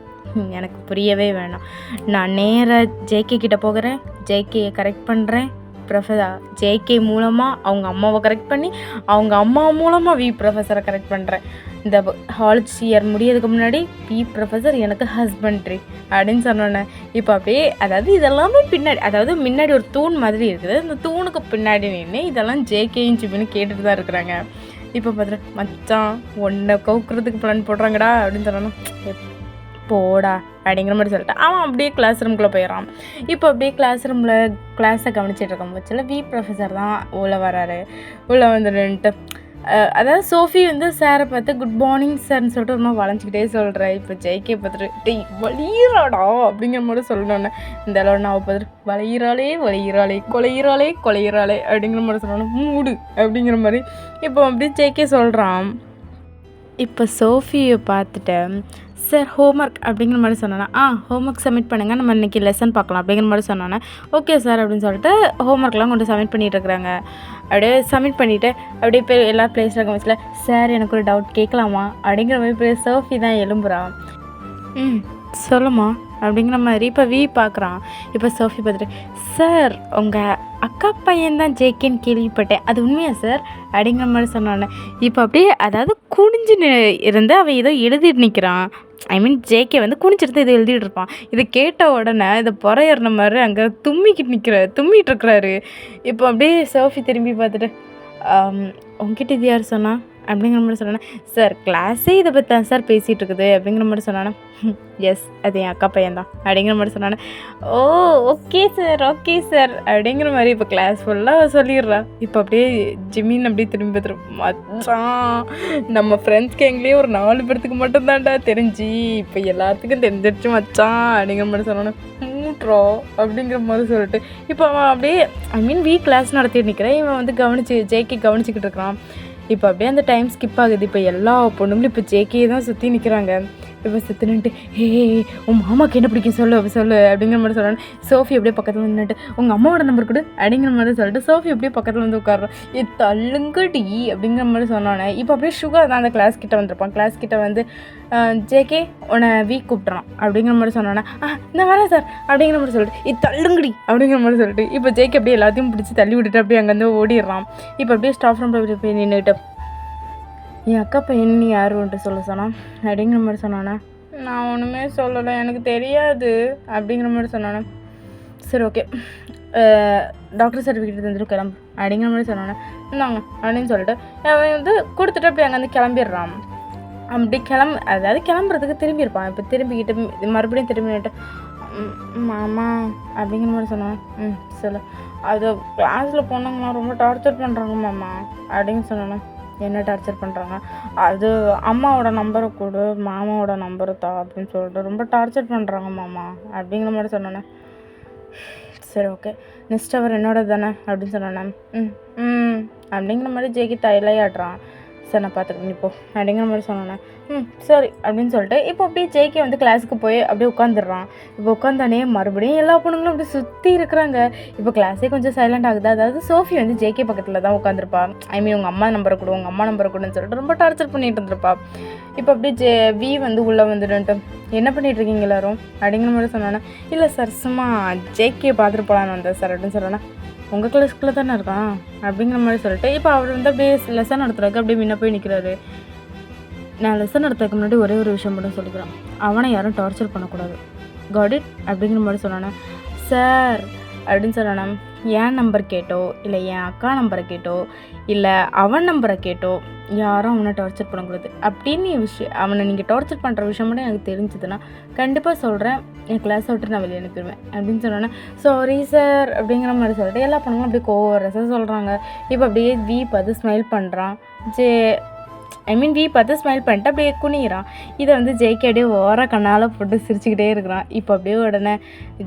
எனக்கு புரியவே வேணாம், நான் நேராக ஜேகே கிட்டே போகிறேன், ஜேகேயை கரெக்ட் பண்ணுறேன், ஜேகே மூலமாக அவங்க அம்மாவை கரெக்ட் பண்ணி அவங்க அம்மா மூலமாக வி ப்ரொஃபஸரை கரெக்ட் பண்ணுறேன். இந்த காலேஜ் இயர் முடியறதுக்கு முன்னாடி வி ப்ரொஃபஸர் எனக்கு ஹஸ்பண்ட்ரி அப்படின்னு சொன்னோன்னே. இப்போ அப்படியே அதாவது இதெல்லாமே பின்னாடி, அதாவது முன்னாடி ஒரு தூண் மாதிரி இருக்குது, இந்த தூணுக்கு பின்னாடி நின்று இதெல்லாம் ஜேகேயும் ஜிபின்னு கேட்டுட்டு தான் இருக்கிறாங்க. இப்போ பார்த்துட்டு மச்சான் ஒன்றை கவுக்கிறதுக்கு பிளான் போடுறாங்கடா அப்படின்னு சொன்னோன்னா. போடா அப்படிங்கிற மாதிரி சொல்லிட்டு அவன் அப்படியே கிளாஸ் ரூம்குள்ளே போயிடறான். இப்போ அப்படியே கிளாஸ் ரூமில் கிளாஸை கவனிச்சிட்டு இருக்க பட்சத்தில் வி ப்ரொஃபஸர் தான் உள்ளே வராரு. உள்ளே வந்துட்டு அதாவது சோஃபி வந்து சாரை பார்த்து குட் மார்னிங் சார்ன்னு சொல்லிட்டு ரொம்ப வளைஞ்சிக்கிட்டே சொல்கிறேன். இப்போ ஜெய்கே பார்த்துட்டு டேய் வலியிறாடா அப்படிங்கிற மாதிரி சொல்லணுன்னு இந்த அளவு நான் பார்த்துட்டு வலியிறாளே கொலையிறாளே அப்படிங்கிற மாதிரி சொல்லணும். மூடு அப்படிங்கிற மாதிரி இப்போ அப்படியே ஜெய்கே சொல்கிறான். இப்போ சோஃபியை பார்த்துட்டு சார் ஹோம்ஒர்க் அப்படிங்கிற மாதிரி சொன்னானே. ஹோம்ஒர்க் சப்மிட் பண்ணுங்கள், நம்ம இன்றைக்கி லெசன் பார்க்கலாம் அப்படிங்கிற மாதிரி சொன்னானே. ஓகே சார் அப்படின்னு சொல்லிட்டு ஹோம்ஒர்க்லாம் கொண்டு சப்மிட் பண்ணிகிட்ருக்குறாங்க. அப்படியே சப்மிட் பண்ணிவிட்டு அப்படியே எல்லா பிளேஸில் இருக்க வச்சுல சார் எனக்கு ஒரு டவுட் கேட்கலாமா அப்படிங்கிற மாதிரி சோஃபி தான் எழும்புறான். சொல்லுமா அப்படிங்கிற மாதிரி இப்போ வி பார்க்குறான். இப்போ சோஃபி பார்த்துட்டு சார் உங்கள் அக்கா பையன்தான் ஜேகேன்னு கேள்விப்பட்டேன், அது உண்மையா சார் அப்படிங்கிற மாதிரி சொன்னானே. இப்போ அப்படியே அதாவது குனிஞ்சு இருந்து அவன் ஏதோ எழுதிட்டு நிற்கிறான். ஜேகே வந்து குனிச்சிட்டு இதை எழுதிட்டு இருப்பான். இதை கேட்ட உடனே இதை புறையறின மாதிரி அங்கே தும்மிட்டு இருக்கிறாரு. இப்போ அப்படியே சோஃபி திரும்பி பார்த்துட்டு உங்ககிட்ட இது யார் சொன்னா அப்படிங்கிற மாதிரி சொன்னானே. சார் கிளாஸே இதை பற்றி தான் சார் பேசிகிட்டு இருக்குது அப்படிங்கிற மாதிரி சொன்னானே. எஸ் அது என் அக்கா பையன்தான் அப்படிங்கிற மாதிரி சொன்னானே. ஓகே சார் அப்படிங்கிற மாதிரி இப்போ கிளாஸ் ஃபுல்லாக சொல்லிடுறா. இப்போ அப்படியே ஜிமின் அப்படியே திரும்பி பார்த்துரும். மச்சான் நம்ம ஃப்ரெண்ட்ஸ் கேங்லேயே ஒரு 4 பேர்த்துக்கு மட்டும்தான்டா தெரிஞ்சு, இப்போ எல்லாத்துக்கும் தெரிஞ்சிருச்சு மச்சான் அப்படிங்கிற மாதிரி சொன்னானே. மூட்ரோ அப்படிங்கிற மாதிரி சொல்லிட்டு இப்போ அவன் அப்படியே வி கிளாஸ் நடத்திட்டு நிற்கிறேன். இவன் வந்து ஜேகே கவனிச்சிக்கிட்டு இருக்கிறான். இப்போ அப்படியே அந்த டைம் ஸ்கிப் ஆகுது. இப்போ எல்லா பொண்ணுங்களும் இப்போ ஜேகே தான் சுற்றி நிற்கிறாங்க. இப்போ சுற்றினுட்டு உன் மாமாவுக்கு என்ன பிடிக்கும் சொல்லு அப்படிங்கிற மாதிரி சொல்லணும். சோஃபி அப்படியே பக்கத்தில் நின்றுட்டு உங்கள் அம்மாவோட நம்பர் கொடு அப்படிங்கிற மாதிரி சொல்லிட்டு சோஃபி அப்படியே பக்கத்தில் வந்து உட்காடுறோம். தள்ளுங்கடி அப்படிங்கிற மாதிரி சொன்னோன்னே இப்போ அப்படியே சுகர் தான் அந்த கிளாஸ் கிட்டே வந்திருப்பான். கிளாஸ் கிட்டே வந்து ஜேகே உன்னை வீக் கூப்பிட்றான் அப்படிங்கிற மாதிரி சொன்னோன்னே இந்த வரேன் சார் அப்படிங்கிற மாதிரி சொல்லிட்டு தள்ளுங்கடி அப்படிங்கிற மாதிரி சொல்லிட்டு இப்போ ஜேகே அப்படியே எல்லாத்தையும் பிடிச்சி தள்ளி விட்டுட்டு அப்படியே அங்கேருந்து ஓடிடுறான். இப்போ அப்படியே ஸ்டாஃப் ரூமில் போய் நின்றுட்டு என் அக்கா பையன் நீ யாருன்ட்டு சொல்ல சொன்னான் அப்படிங்கிற மாதிரி சொன்னானே. நான் ஒன்றுமே சொல்லலை, எனக்கு தெரியாது அப்படிங்கிற மாதிரி சொன்னானே. சரி ஓகே டாக்டர் சர்டிஃபிகேட் தந்துட்டு கிளம்பு அப்படிங்கிற மாதிரி சொன்னானே. இந்தாங்க அப்படின்னு சொல்லிட்டு அவன் வந்து கொடுத்துட்டு அப்படி அங்கேருந்து கிளம்பிடுறான். அப்படி அதாவது கிளம்புறதுக்கு திரும்பியிருப்பான். இப்போ திரும்பிக்கிட்டு மறுபடியும் திரும்பிட்டு மாமா அப்படிங்கிற மாதிரி சொன்னான். சொல்லு அது கிளாஸில் போனாங்களாம் ரொம்ப டார்ச்சர் பண்ணுறாங்க மாமா அப்படின்னு சொன்னானே. என்ன டார்ச்சர் பண்ணுறாங்க? அது அம்மாவோட நம்பரை கொடு, மாமாவோட நம்பரை தா அப்படின்னு சொல்லிட்டு ரொம்ப டார்ச்சர் பண்ணுறாங்க மாமா அப்படிங்கிற மாதிரி சொன்னானே. சரி ஓகே நெக்ஸ்ட் அவர் என்னோட தானே அப்படின்னு சொன்னானே. அப்படிங்கிற மாதிரி ஜேகே தைலையாடுறான். சார் நான் பார்த்துக்கிறேன் இப்போ அப்படிங்கிற மாதிரி சொன்னோன்னே சரி அப்படின்னு சொல்லிட்டு இப்போ அப்படியே ஜேகே வந்து கிளாஸுக்கு போய் அப்படியே உட்காந்துடுறான். இப்போ உட்காந்தானே மறுபடியும் எல்லா பொண்ணுங்களும் அப்படி சுற்றி இருக்கிறாங்க. இப்போ கிளாஸே கொஞ்சம் சைலண்ட் ஆகுது. அதாவது சோஃபி வந்து ஜேகே பக்கத்தில் தான் உட்காந்துருப்பா. ஐ மீன் உங்கள் அம்மா நம்பரை கொடு, உங்கள் அம்மா நம்பரை கொடுன்னு சொல்லிட்டு ரொம்ப டார்ச்சர் பண்ணிட்டு இருந்திருப்பா. இப்போ அப்படியே வி வந்து உள்ளே வந்துட்டு என்ன பண்ணிட்டு இருக்கீங்க எல்லாரும் அப்படிங்கிற மாதிரி சொன்னோன்னே இல்லை சார் சும்மா ஜேகே பார்த்துட்டு போகலான்னு வந்தேன் சார் அப்படின்னு சொன்னோன்னே உங்கள் கிளாஸ்க்குள்ளே தானே இருக்கான் அப்படிங்கிற மாதிரி சொல்லிட்டு இப்போ அவர் வந்து அப்படியே லெசன் நடத்துறதுக்கு அப்படியே முன்ன போய் நிற்கிறாரு. நான் லெசன் நடத்துறதுக்கு முன்னாடி ஒரே ஒரு விஷயம் மட்டும் சொல்லிக்கிறேன், அவனை யாரும் டார்ச்சர் பண்ணக்கூடாது. காட் இட் அப்படிங்கிற மாதிரி சொன்னானே. சார் அப்படின்னு சொன்னானே, என் நம்பர் கேட்டோ இல்லை என் அக்கா நம்பரை கேட்டோ இல்லை அவன் நம்பரை கேட்டோ யாரும் அவனை டார்ச்சர் பண்ணக்கூடாது அப்படின்னு விஷயம். அவனை நீங்கள் டார்ச்சர் பண்ணுற விஷயம் மட்டும் எனக்கு தெரிஞ்சதுன்னா கண்டிப்பாக சொல்கிறேன், என் கிளாஸை விட்டு நான் வெளியே அனுப்பிடுவேன் அப்படின்னு சொன்னோன்னே சாரி சார் அப்படிங்கிற மாதிரி சொல்லிட்டு எல்லா பொண்ணுங்களும் அப்படியே கோவரசாக சொல்கிறாங்க. இப்போ அப்படியே வி பார்த்து ஸ்மைல் பண்ணுறான். வி பார்த்து ஸ்மைல் பண்ணிட்டு அப்படியே குனிகிறான். இதை வந்து ஜேகே அப்படியே ஓர கண்ணால் போட்டு சிரிச்சுக்கிட்டே இருக்கிறான். இப்போ அப்படியே உடனே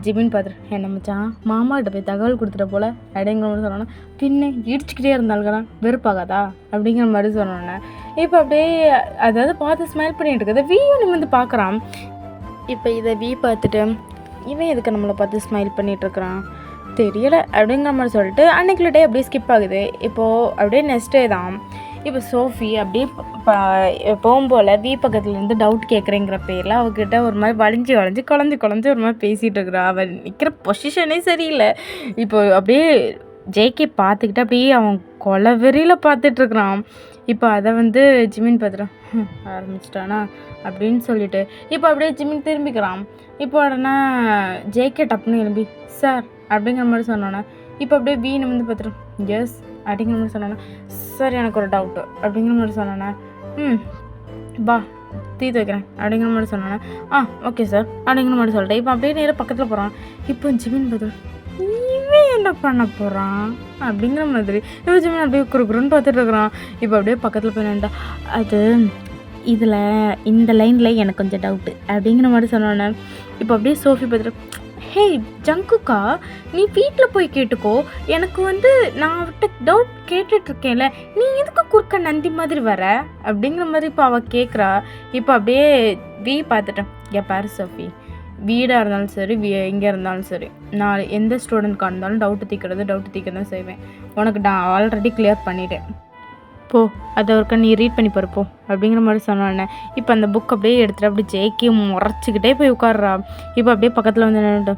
ஜிமின் பார்த்துட்டு என்ன மச்சான் மாமாக்கிட்ட போய் தகவல் கொடுத்துட்ட போல அப்படிங்கிற மாதிரி சொன்னோன்னா பின்ன இடிச்சுக்கிட்டே இருந்தாலும் வெறுப்பாகாதா அப்படிங்கிற மாதிரி சொன்னோன்னே இப்போ அப்படியே அதாவது பார்த்து ஸ்மைல் பண்ணிட்டு இருக்குது. வியும் வந்து பார்க்குறான். இப்போ இதை வி பார்த்துட்டு இவன் எதுக்கு நம்மளை பார்த்து ஸ்மைல் பண்ணிகிட்ருக்குறான் தெரியலை அப்படிங்கிற மாதிரி சொல்லிட்டு அன்னைக்குள்ள டே அப்படியே ஸ்கிப் ஆகுது. இப்போது அப்படியே நெக்ஸ்ட் டே தான். இப்போ சோஃபி அப்படியே போகும்போல் வி பக்கத்துலேருந்து டவுட் கேட்குறேங்கிற பேரில் அவகிட்ட ஒரு மாதிரி குழஞ்சி ஒரு மாதிரி பேசிகிட்டு இருக்கிறா. அவன் நிற்கிற பொசிஷனே சரியில்லை. இப்போ அப்படியே ஜேகே பார்த்துக்கிட்டு அப்படியே அவன் கொலவெறியில் பார்த்துட்ருக்குறான். இப்போ அதை வந்து ஜிமின் பார்த்துட்டான் ஆரம்பிச்சிட்டானா அப்படின்னு சொல்லிட்டு இப்போ அப்படியே ஜிமின் திரும்பிக்கிறான். இப்போ உடனே ஜேகே டப்புன்னு எழும்பி சார் அப்படிங்கிற மாதிரி சொன்னோன்னே இப்போ அப்படியே வீணை வந்து பார்த்துட்டோம் எஸ் அப்படிங்கிற மாதிரி சொன்னோன்னா சார் எனக்கு ஒரு டவுட்டு அப்படிங்கிற மாதிரி சொன்னோன்னே பா தீர்த்து வைக்கிறேன் அப்படிங்கிற மாதிரி சொன்னோன்னே ஓகே சார் அப்படிங்கிற மாதிரி சொல்லிட்டேன். இப்போ அப்படியே நேராக பக்கத்தில் போகிறான். இப்போ ஜிமின் பார்த்துட்டு இவன் என்ன பண்ண போகிறான் அப்படிங்கிற மாதிரி இப்போ ஜிமின் அப்படியே குறுக்குறுன்னு பார்த்துட்டு இருக்கிறான். இப்போ அப்படியே பக்கத்தில் போய் நின்றா அது இதில் இந்த லைனில் எனக்கு கொஞ்சம் டவுட்டு அப்படிங்கிற மாதிரி சொன்னோன்னே இப்போ அப்படியே சோஃபி பார்த்துட்டு ஹே ஜங்குக்கா நீ வீட்டில் போய் கேட்டுக்கோ, எனக்கு வந்து நான் அவட்ட டவுட் கேட்டுட்ருக்கேன்ல, நீ எதுக்கு குறுக்க நந்தி மாதிரி வர அப்படிங்கிற மாதிரி இப்போ அவள் கேட்குறா. இப்போ அப்படியே வி பார்த்துட்டேன் பாரு சோஃபி, வீடாக இருந்தாலும் சரி எங்கே இருந்தாலும் சரி நான் எந்த ஸ்டூடெண்ட்காக இருந்தாலும் டவுட்டு தீர்க்க தான் செய்வேன். உனக்கு நான் ஆல்ரெடி கிளியர் பண்ணிட்டேன், போ அதை ஒருக்கா நீ ரீட் பண்ணி பாருப்போ அப்படிங்கிற மாதிரி சொன்னோன்னே இப்போ அந்த புக் அப்படியே எடுத்துகிட்டு அப்படியே ஜேகே முறைச்சிக்கிட்டே போய் உட்காடுறா. இப்போ அப்படியே பக்கத்தில் வந்து நின்றுட்டு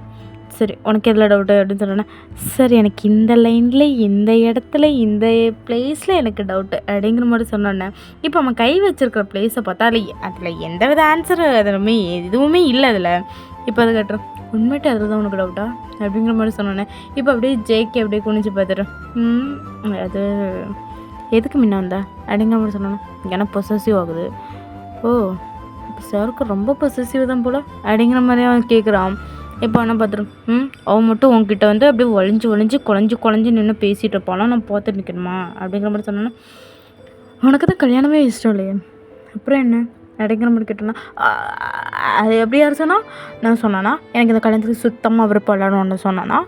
சரி உனக்கு எதில் டவுட்டு அப்படின்னு சொன்னோன்னே சார் எனக்கு இந்த லைனில் இந்த இடத்துல இந்த பிளேஸில் எனக்கு டவுட்டு அப்படிங்கிற மாதிரி சொன்னோன்னே இப்போ அவன் கை வச்சிருக்கிற பிளேஸை பார்த்தா அதில் எந்த வித ஆன்சர் அதிலுமே எதுவுமே இல்லை அதில். இப்போ அதை கேட்டுறோம் உண்மைட்டு அதில் தான் உனக்கு டவுட்டா அப்படிங்கிற மாதிரி சொன்னோன்னே இப்போ அப்படியே ஜேகே அப்படியே குனிஞ்சு பார்த்துட்டேன் அது எதுக்கு முன்ன வந்தா அப்படிங்கிற மாதிரி சொன்னோன்னா எனக்கு பொசசிவ் ஆகுது. ஓ இப்போ சாருக்கு ரொம்ப பொசசிவ் தான் போல் அப்படிங்கிற மாதிரி அவன் கேட்குறான். இப்போ என்ன பார்த்துரும் அவன் மட்டும் உன்கிட்ட வந்து அப்படியே குழஞ்சி நின்று பேசிகிட்டு இருப்பானா நான் பார்த்துட்டு நிற்கணுமா அப்படிங்கிற மாதிரி சொன்னோன்னா உனக்கு தான் கல்யாணமே இஷ்டம் இல்லையே அப்புறம் என்ன அப்படிங்கிற மாதிரி கேட்டோன்னா அது எப்படி யார் சொன்னால் நான் சொன்னானா எனக்கு இந்த கல்யாணத்துக்கு சுத்தமாக விருப்பம் இல்லைன்னு ஒன்று சொன்னானா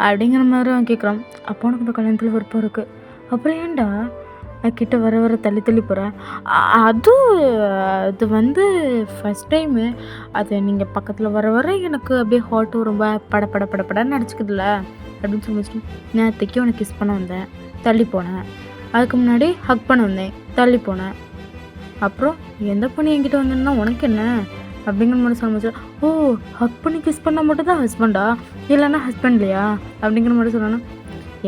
அப்படிங்கிற மாதிரி அவன் கேட்குறான். அப்போ உனக்கு இந்த கல்யாணத்தில் விருப்பம் இருக்குது அப்புறம் ஏன்டா நான் கிட்ட வர தள்ளி போகிறேன். அது வந்து ஃபஸ்ட் டைமு அது நீங்கள் பக்கத்தில் வர எனக்கு அப்படியே ஹார்ட்டு ரொம்ப படன்னு நடிச்சிக்குதுல்ல அப்படின்னு சொல்லி நேற்றுக்கு உனக்கு கிஸ் பண்ண வந்தேன் தள்ளி போனேன், அதுக்கு முன்னாடி ஹக் பண்ண வந்தேன் தள்ளி போனேன், அப்புறம் எந்த பொண்ணு என்கிட்ட வந்தேன்னா உனக்கு என்ன அப்படிங்கிற மாதிரி சொல்ல. ஓ ஹக் பண்ணி கிஸ் பண்ணால் மட்டும் தான் ஹஸ்பண்டா இல்லைன்னா ஹஸ்பண்ட் இல்லையா அப்படிங்கிற மாதிரி சொல்லணும்.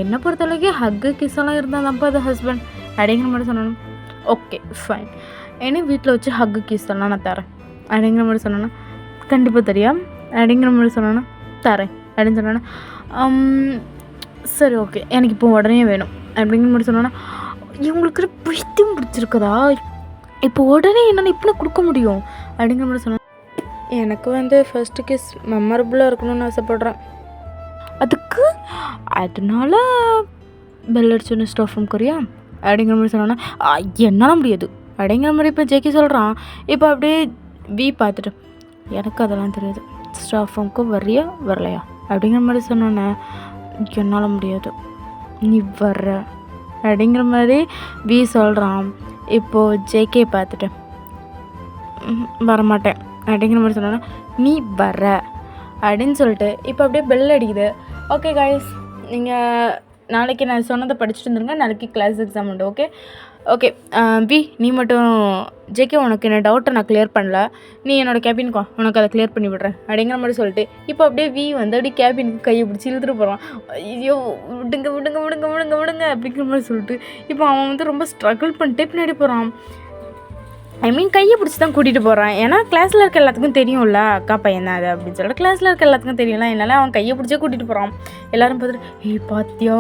என்னை பொறுத்தளவுக்கு ஹக்கு கிஸ்ஸெல்லாம் இருந்தால் தான்ப்பா அது ஹஸ்பண்ட் அப்படிங்கிற மாதிரி சொன்னோம். ஓகே ஃபைன் ஏன்னா வீட்டில் வச்சு ஹக்கு கிஸ்ஸெல்லாம் நான் தரேன் அப்படிங்கிற மாதிரி சொன்னோன்னா கண்டிப்பாக தெரியும் அப்படிங்கிற மாதிரி சொன்னோன்னா தரேன் அப்படின்னு சொன்னோன்னா சரி ஓகே எனக்கு இப்போ உடனே வேணும் அப்படிங்கிற மாதிரி சொன்னோன்னா இவங்களுக்கு பைத்தியம் பிடிச்சிருக்குதா இப்போ உடனே என்னால் இப்போ கொடுக்க முடியும் அப்படிங்கிற மாதிரி சொன்னேன். எனக்கு வந்து ஃபஸ்ட்டு கிஸ் மெமரபுளாக இருக்கணும்னு ஆசைப்பட்றேன், அதுக்கு அதனால பெல் அடிச்சோன்னு ஸ்டாஃப் ரூம் கொரியா அப்படிங்கிற மாதிரி சொன்னோன்னா என்னால் முடியாது அப்படிங்கிற மாதிரி இப்போ ஜேகே சொல்கிறான். இப்போ அப்படியே வி பார்த்துட்டு எனக்கு அதெல்லாம் தெரியாது ஸ்டாஃப் ரூமுக்கு வரியா வரலையா அப்படிங்கிற மாதிரி சொன்னோன்னே என்னால் முடியாது நீ வர்ற அப்படிங்கிற மாதிரி வி சொல்கிறான். இப்போது ஜேகே பார்த்துட்டு வரமாட்டேன் அப்படிங்கிற மாதிரி சொன்னோன்னா நீ வர அப்படின்னு சொல்லிட்டு இப்போ அப்படியே பெல் அடிக்குது. ஓகே காய்ஸ், நீங்கள் நாளைக்கு நான் சொன்னதை படிச்சுட்டு வந்துருங்க. நாளைக்கு கிளாஸ் எக்ஸாம் உண்டு. ஓகே ஓகே வி, நீ மட்டும் ஜேகே உனக்கு என்ன டவுட்டை நான் கிளியர் பண்ணல, நீ என்னோடய கேபினுக்கு உனக்கு அதை கிளியர் பண்ணி விட்றேன் அப்படிங்கிற மாதிரி சொல்லிட்டு இப்போ அப்படியே வி வந்து அப்படியே கேபினுக்கு கையை பிடிச்சி இழுத்துட்டு போகிறான். ஐயோ விடுங்க விடுங்க விடுங்க விடுங்க விடுங்க அப்படிங்கிற மாதிரி சொல்லிட்டு இப்போ அவன் வந்து ரொம்ப ஸ்ட்ரகிள் பண்ணிட்டு பின்னாடி போகிறான். கையை பிடிச்சி தான் கூட்டிகிட்டு போகிறான். ஏன்னா கிளாஸில் இருக்க எல்லாத்துக்கும் தெரியும்ல அக்கா பையன் தான் அது அப்படின்னு சொல்லிட்டு கிளாஸில் இருக்க எல்லாத்துக்கும் தெரியும்ல. என்னால் அவன் கையை பிடிச்சே கூட்டிகிட்டு போகிறான். எல்லோரும் பார்த்துட்டு பாத்தியா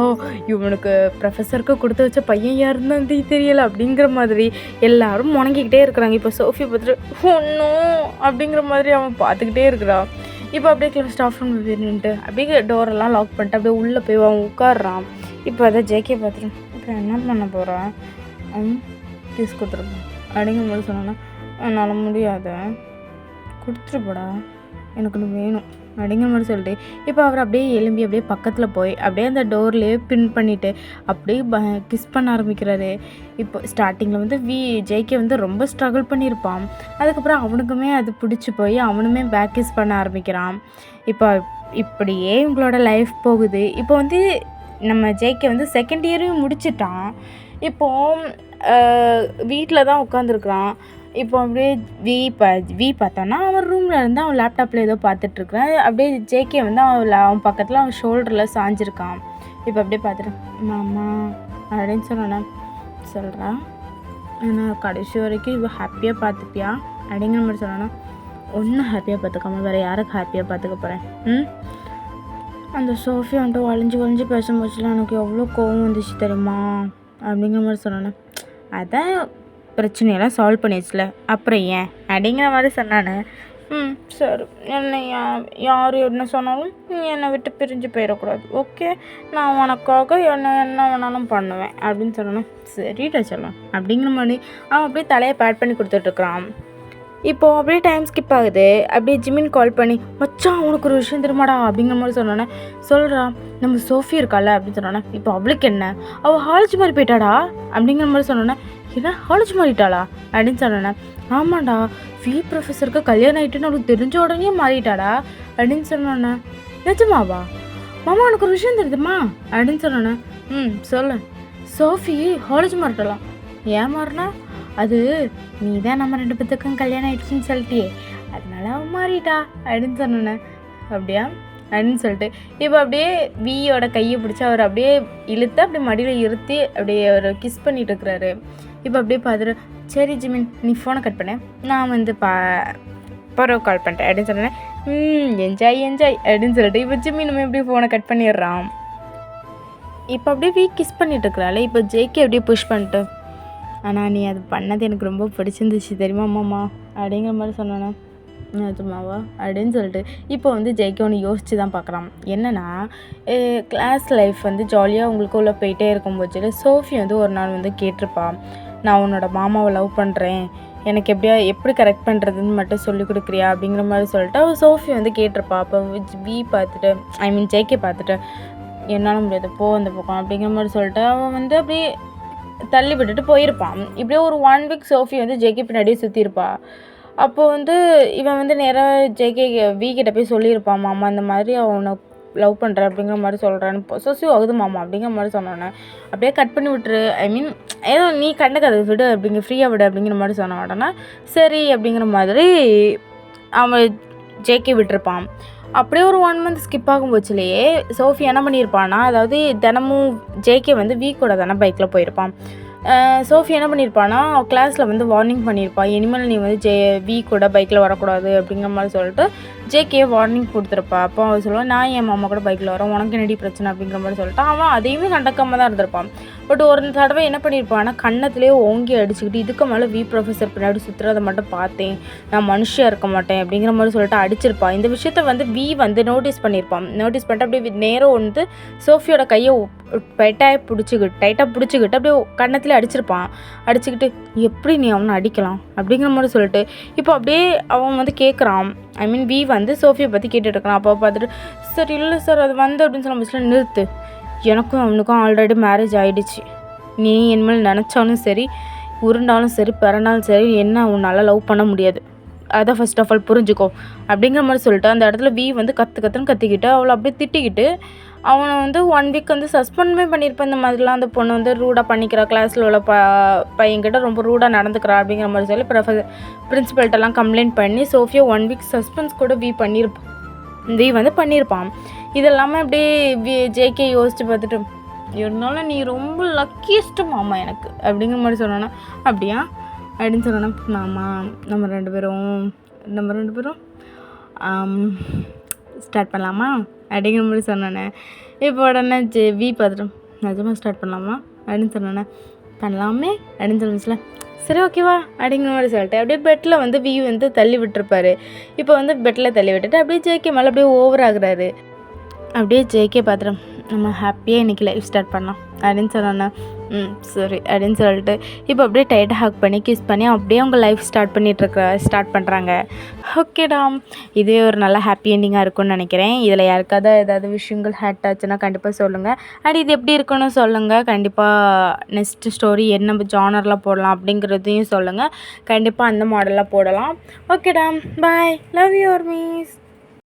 இவனுக்கு ப்ரொஃபஸருக்கு கொடுத்து வச்ச பையன் யாருன்னு தெரியலை அப்படிங்கிற மாதிரி எல்லோரும் முணங்கிக்கிட்டே இருக்கிறாங்க. இப்போ சோஃபியை பார்த்துட்டு ஒன்றும் அப்படிங்கிற மாதிரி அவன் பார்த்துக்கிட்டே இருக்கிறான். இப்போ அப்படியே ஸ்டாஃப் ரூம் நின்றுட்டு அப்படியே டோரெல்லாம் லாக் பண்ணிட்டு அப்படியே உள்ளே போய் அவன் உட்காடுறான். இப்போ அதை ஜேகே பார்த்துட்டு இப்போ என்ன பண்ண போகிறான், கிஸ் கொடுத்துருப்பான் அப்படிங்கிற மாதிரி சொன்னோன்னா என்னால் முடியாத கொடுத்துருப்படா எனக்கு ஒன்று வேணும் அப்படிங்கிற மாதிரி சொல்லிட்டு இப்போ அவர் அப்படியே எலும்பி அப்படியே பக்கத்தில் போய் அப்படியே அந்த டோர்லேயே பின் பண்ணிவிட்டு அப்படியே கிஸ் பண்ண ஆரம்பிக்கிறாரு. இப்போ ஸ்டார்டிங்கில் வந்து ஜேகே வந்து ரொம்ப ஸ்ட்ரகிள் பண்ணியிருப்பான். அதுக்கப்புறம் அவனுக்குமே அது பிடிச்சி போய் அவனுமே பேக் கிஸ் பண்ண ஆரம்பிக்கிறான். இப்போ இப்படியே இவங்களோட லைஃப் போகுது. இப்போ வந்து நம்ம ஜேகே வந்து செகண்ட் இயரையும் முடிச்சிட்டான். இப்போது வீட்டில் தான் உட்காந்துருக்குறான். இப்போ அப்படியே வி பார்த்தோன்னா அவன் ரூமில் இருந்து அவன் லேப்டாப்பில் ஏதோ பார்த்துட்ருக்குறான். அப்படியே ஜேகே வந்து அவன் பக்கத்தில் அவன் ஷோல்டரில் சாஞ்சிருக்கான். இப்போ அப்படியே பார்த்துட்டு மாமா அப்படின்னு சொன்னேன்னா சொல்கிறான், நான் கடைசி வரைக்கும் இவ ஹாப்பியாக பார்த்துப்பியா அப்படிங்கிற மாதிரி சொன்னேன்னா ஒன்றும் ஹாப்பியாக பார்த்துக்காம வேறு யாருக்கு ஹாப்பியாக பார்த்துக்க போகிறேன். அந்த சோஃபி வந்துட்டு வளைஞ்சு பேசும்போதுலாம் எனக்கு எவ்வளோ கோவம் வந்துச்சு தெரியுமா அப்படிங்கிற மாதிரி சொன்னானே. அதான் பிரச்சனையெல்லாம் சால்வ் பண்ணிடுச்சுல அப்புறம் ஏன் அப்படிங்கிற மாதிரி சொன்னானே. சரி, என்னை யார் என்ன சொன்னாலும் நீ என்னை விட்டு பிரிஞ்சு போயிடக்கூடாது, ஓகே, நான் உனக்காக என்ன வேணாலும் பண்ணுவேன் அப்படின்னு சொன்னேன். சரிடா சொல்லலாம் அப்படிங்கிற மாதிரி அவன் அப்படியே தலையை பேட் பண்ணி கொடுத்துட்ருக்குறான். இப்போது அப்படியே டைம் ஸ்கிப் ஆகுது. அப்படியே ஜிமின் கால் பண்ணி மச்சான் உனக்கு ஒரு விஷயம் தெரியுமாடா அப்படிங்கிற மாதிரி சொன்னோன்னே சொல்கிறா, நம்ம சோஃபி இருக்கால அப்படின்னு சொன்னோன்னே இப்போ அவளுக்கு என்ன, அவள் ஹாலேஜ் மாதிரி போயிட்டாடா அப்படிங்கிற மாதிரி சொன்னோன்னே என்ன ஹாலேஜ் மாறிட்டாளா அப்படின்னு சொன்னோன்னே ஆமாண்டா ப்ரொஃபஸருக்கு கல்யாணம் ஆகிட்டுன்னு அவளுக்கு தெரிஞ்ச உடனே மாறிட்டாடா அப்படின்னு சொன்னோன்னே நிஜமாவா மாமா உனக்கு ஒரு விஷயம் தெரியுதுமா அப்படின்னு சொன்னோன்னே சொல்லு, சோஃபி ஹாலேஜ் மாறிட்டாளா, ஏன் மாறினா அது நீ தான் நம்ம 2 பேத்துக்கும் கல்யாணம் ஆயிடுச்சுன்னு சொல்லிட்டியே அதனால அவன் மாறிட்டா அப்படின்னு சொன்னேன். அப்படியா அப்படின்னு சொல்லிட்டு இப்போ அப்படியே வியோட கையை பிடிச்சி அவர் அப்படியே இழுத்து அப்படியே மடியில் இருத்தி அப்படியே அவர் கிஸ் பண்ணிட்டு இருக்கிறாரு. இப்போ அப்படியே பார்த்துட்டு சரி ஜிமின் நீ ஃபோனை கட் பண்ண, நான் வந்து பரவ கால் பண்ணிட்டேன் அப்படின்னு சொன்னேன். என்ஜாய் அப்படின்னு சொல்லிட்டு இப்போ ஜிமினுமே அப்படியே ஃபோனை கட் பண்ணிடுறான். இப்போ அப்படியே கிஸ் பண்ணிட்டு இருக்கிறாள். இப்போ ஜேகே அப்படியே புஷ் பண்ணிட்டு ஆனால் நீ அது பண்ணது எனக்கு ரொம்ப பிடிச்சிருந்துச்சு தெரியுமா மாமா அப்படிங்கிற மாதிரி சொன்னேன்னா நிஜமாவா அப்படின்னு சொல்லிட்டு இப்போ வந்து ஜேகே ஒன்று யோசித்து தான் பார்க்குறான். என்னென்னா கிளாஸ் லைஃப் வந்து ஜாலியாக உங்களுக்கு உள்ள போயிட்டே இருக்கும்போது சோஃபி வந்து ஒரு நாள் வந்து கேட்டிருப்பான், நான் உன்னோட மாமாவை லவ் பண்ணுறேன், எனக்கு எப்படி கரெக்ட் பண்ணுறதுன்னு மட்டும் சொல்லி கொடுக்குறியா அப்படிங்கிற மாதிரி சொல்லிட்டு அவள் சோஃபி வந்து கேட்டிருப்பா. அப்போ பார்த்துட்டு ஜேகே பார்த்துட்டு என்னால் முடியாது போ அந்த பக்கம் அப்படிங்கிற மாதிரி சொல்லிட்டு அவன் வந்து அப்படியே தள்ளி விட்டுட்டு போயிருப்பான். இப்படியே ஒரு 1 வீக் சோஃபி வந்து ஜேகே பின்னாடியே சுற்றிருப்பா. அப்போது வந்து இவன் வந்து நேராக ஜேகே கிட்ட போய் சொல்லியிருப்பான், மாமா இந்த மாதிரி அவனை லவ் பண்ணுறேன் அப்படிங்கிற மாதிரி சொல்கிறான்னு பொசசிவ் ஆகுது மாமா அப்படிங்கிற மாதிரி சொன்னோன்னே அப்படியே கட் பண்ணி விட்டுரு, ஏதோ நீ கண்டுக்காத விடு அப்படிங்கிற ஃப்ரீயாக விடு அப்படிங்கிற மாதிரி சொன்ன உடனே சரி அப்படிங்கிற மாதிரி அவன் ஜேகே விட்டுருப்பான். அப்படியே ஒரு 1 மந்த் ஸ்கிப் ஆகும் போச்சுலேயே சோஃபி என்ன பண்ணியிருப்பான்னா, அதாவது தினமும் ஜேகே வந்து கூட தானே பைக்கில் போயிருப்பான். சோஃபி என்ன பண்ணியிருப்பான்னா கிளாஸில் வந்து வார்னிங் பண்ணியிருப்பா, இனிமேல் நீ வந்து கூட பைக்கில் வரக்கூடாது அப்படிங்கிற மாதிரி சொல்லிட்டு ஜேகே வார்னிங் கொடுத்துருப்பா. அப்போ அவன் சொல்லுவான், நான் என் மாமா கூட பைக்கில் வரேன், உனக்கு என்னடி பிரச்சனை அப்படிங்கிற மாதிரி சொல்லிட்டு அவன் அதையுமே கண்டக்காமல் தான் இருந்திருப்பான். பட் ஒரு தடவை என்ன பண்ணியிருப்பான்னா கன்னத்துலேயே ஓங்கி அடிச்சுக்கிட்டு இதுக்கு மேலே ப்ரொஃபஸர் பின்னாடி சுற்றுறதை மட்டும் பார்த்தேன், நான் மனுஷியாக இருக்க மாட்டேன் அப்படிங்கிற மாதிரி சொல்லிட்டு அடிச்சிருப்பான். இந்த விஷயத்த வந்து வந்து நோட்டீஸ் பண்ணியிருப்பான். நோட்டீஸ் பண்ணிட்டு அப்படியே நேரம் வந்து சோஃபியோட கையை டைட்டாக பிடிச்சிக்கிட்டு அப்படியே கன்னத்துலேயே அடிச்சுக்கிட்டு எப்படி நீ அவனை அடிக்கலாம் அப்படிங்கிற மாதிரி சொல்லிட்டு இப்போ அப்படியே அவன் வந்து கேட்குறான். வந்து சோஃபியை பற்றி கேட்டுட்டு இருக்கான். அப்போ பார்த்துட்டு சரி இல்லை சார் அது வந்து அப்படின்னு சொல்ல முடியல, நிறுத்து, எனக்கும் அவனுக்கும் ஆல்ரெடி மேரேஜ் ஆகிடுச்சு, நீ இனிமேல் நினச்சாலும் சரி உருண்டாலும் சரி பிறனாலும் சரி என்ன உன்னால் லவ் பண்ண முடியாது, அதை ஃபர்ஸ்ட் ஆஃப் ஆல் புரிஞ்சுக்கோ அப்படிங்கிற மாதிரி சொல்லிட்டு அந்த இடத்துல வி வந்து கற்றுன்னு கத்திக்கிட்டு அவளை அப்படியே திட்டிக்கிட்டு அவனை வந்து 1 வீக் வந்து சஸ்பெண்டுமே பண்ணியிருப்பேன். இந்த மாதிரிலாம் அந்த பொண்ணு வந்து ரூடாக பண்ணிக்கிறா, கிளாஸில் உள்ள பையன்கிட்ட ரொம்ப ரூடாக நடந்துக்கிறா அப்படிங்கிற மாதிரி சொல்லி பிரின்சிபல்கிட்டலாம் கம்ப்ளைண்ட் பண்ணி சோஃபியா 1 வீக் சஸ்பென்ஸ் கூட வி வந்து பண்ணியிருப்பான். இதெல்லாமே அப்படியே ஜேகே யோசித்து பார்த்துட்டு இருந்தாலும் நீ ரொம்ப லக்கியஸ்ட்டு மாமா எனக்கு அப்படிங்கிற மாதிரி சொன்னோன்னா அப்படியா அப்படின்னு சொன்னோன்னா மாமா நம்ம ரெண்டு பேரும் ஸ்டார்ட் பண்ணலாமா அப்படிங்கிற மாதிரி சொன்னேனே. இப்போ உடனே வி பார்த்துட்டோம் நிஜமாக ஸ்டார்ட் பண்ணலாமா அப்படின்னு சொன்னேனே. பண்ணலாமே அப்படின்னு சொல்லிச்சுல, சரி ஓகேவா அப்படிங்கிற மாதிரி சொல்லிட்டு அப்படியே பெட்டில் வந்து வி வந்து தள்ளி விட்டுருப்பாரு. இப்போ வந்து பெட்டில் தள்ளி விட்டுட்டு அப்படியே ஜேகே மேலே அப்படியே ஓவர் ஆகுறாரு. அப்படியே ஜேகே பார்த்துட்டோம் நம்ம ஹாப்பியாக இன்றைக்கி லைஃப் ஸ்டார்ட் பண்ணலாம் அப்படின்னு சொன்னோன்னே சரி அப்படின்னு சொல்லிட்டு இப்போ அப்படியே டைட்டாக ஹக் பண்ணி கிஸ் பண்ணி அப்படியே அவங்க லைஃப் ஸ்டார்ட் பண்ணுறாங்க. ஓகேடா, இதுவே ஒரு நல்ல ஹாப்பி எண்டிங்காக இருக்கும்னு நினைக்கிறேன். இதில் யாருக்காவது ஏதாவது விஷயங்கள் ஹேட் ஆச்சுன்னா கண்டிப்பாக சொல்லுங்கள். அண்ட் இது எப்படி இருக்குன்னு சொல்லுங்கள். கண்டிப்பாக நெக்ஸ்ட் ஸ்டோரி என்ன ஜானரில் போடலாம் அப்படிங்கிறதையும் சொல்லுங்கள். கண்டிப்பாக அந்த மாடலில் போடலாம். ஓகேடா, பாய், லவ் யூ மீஸ்.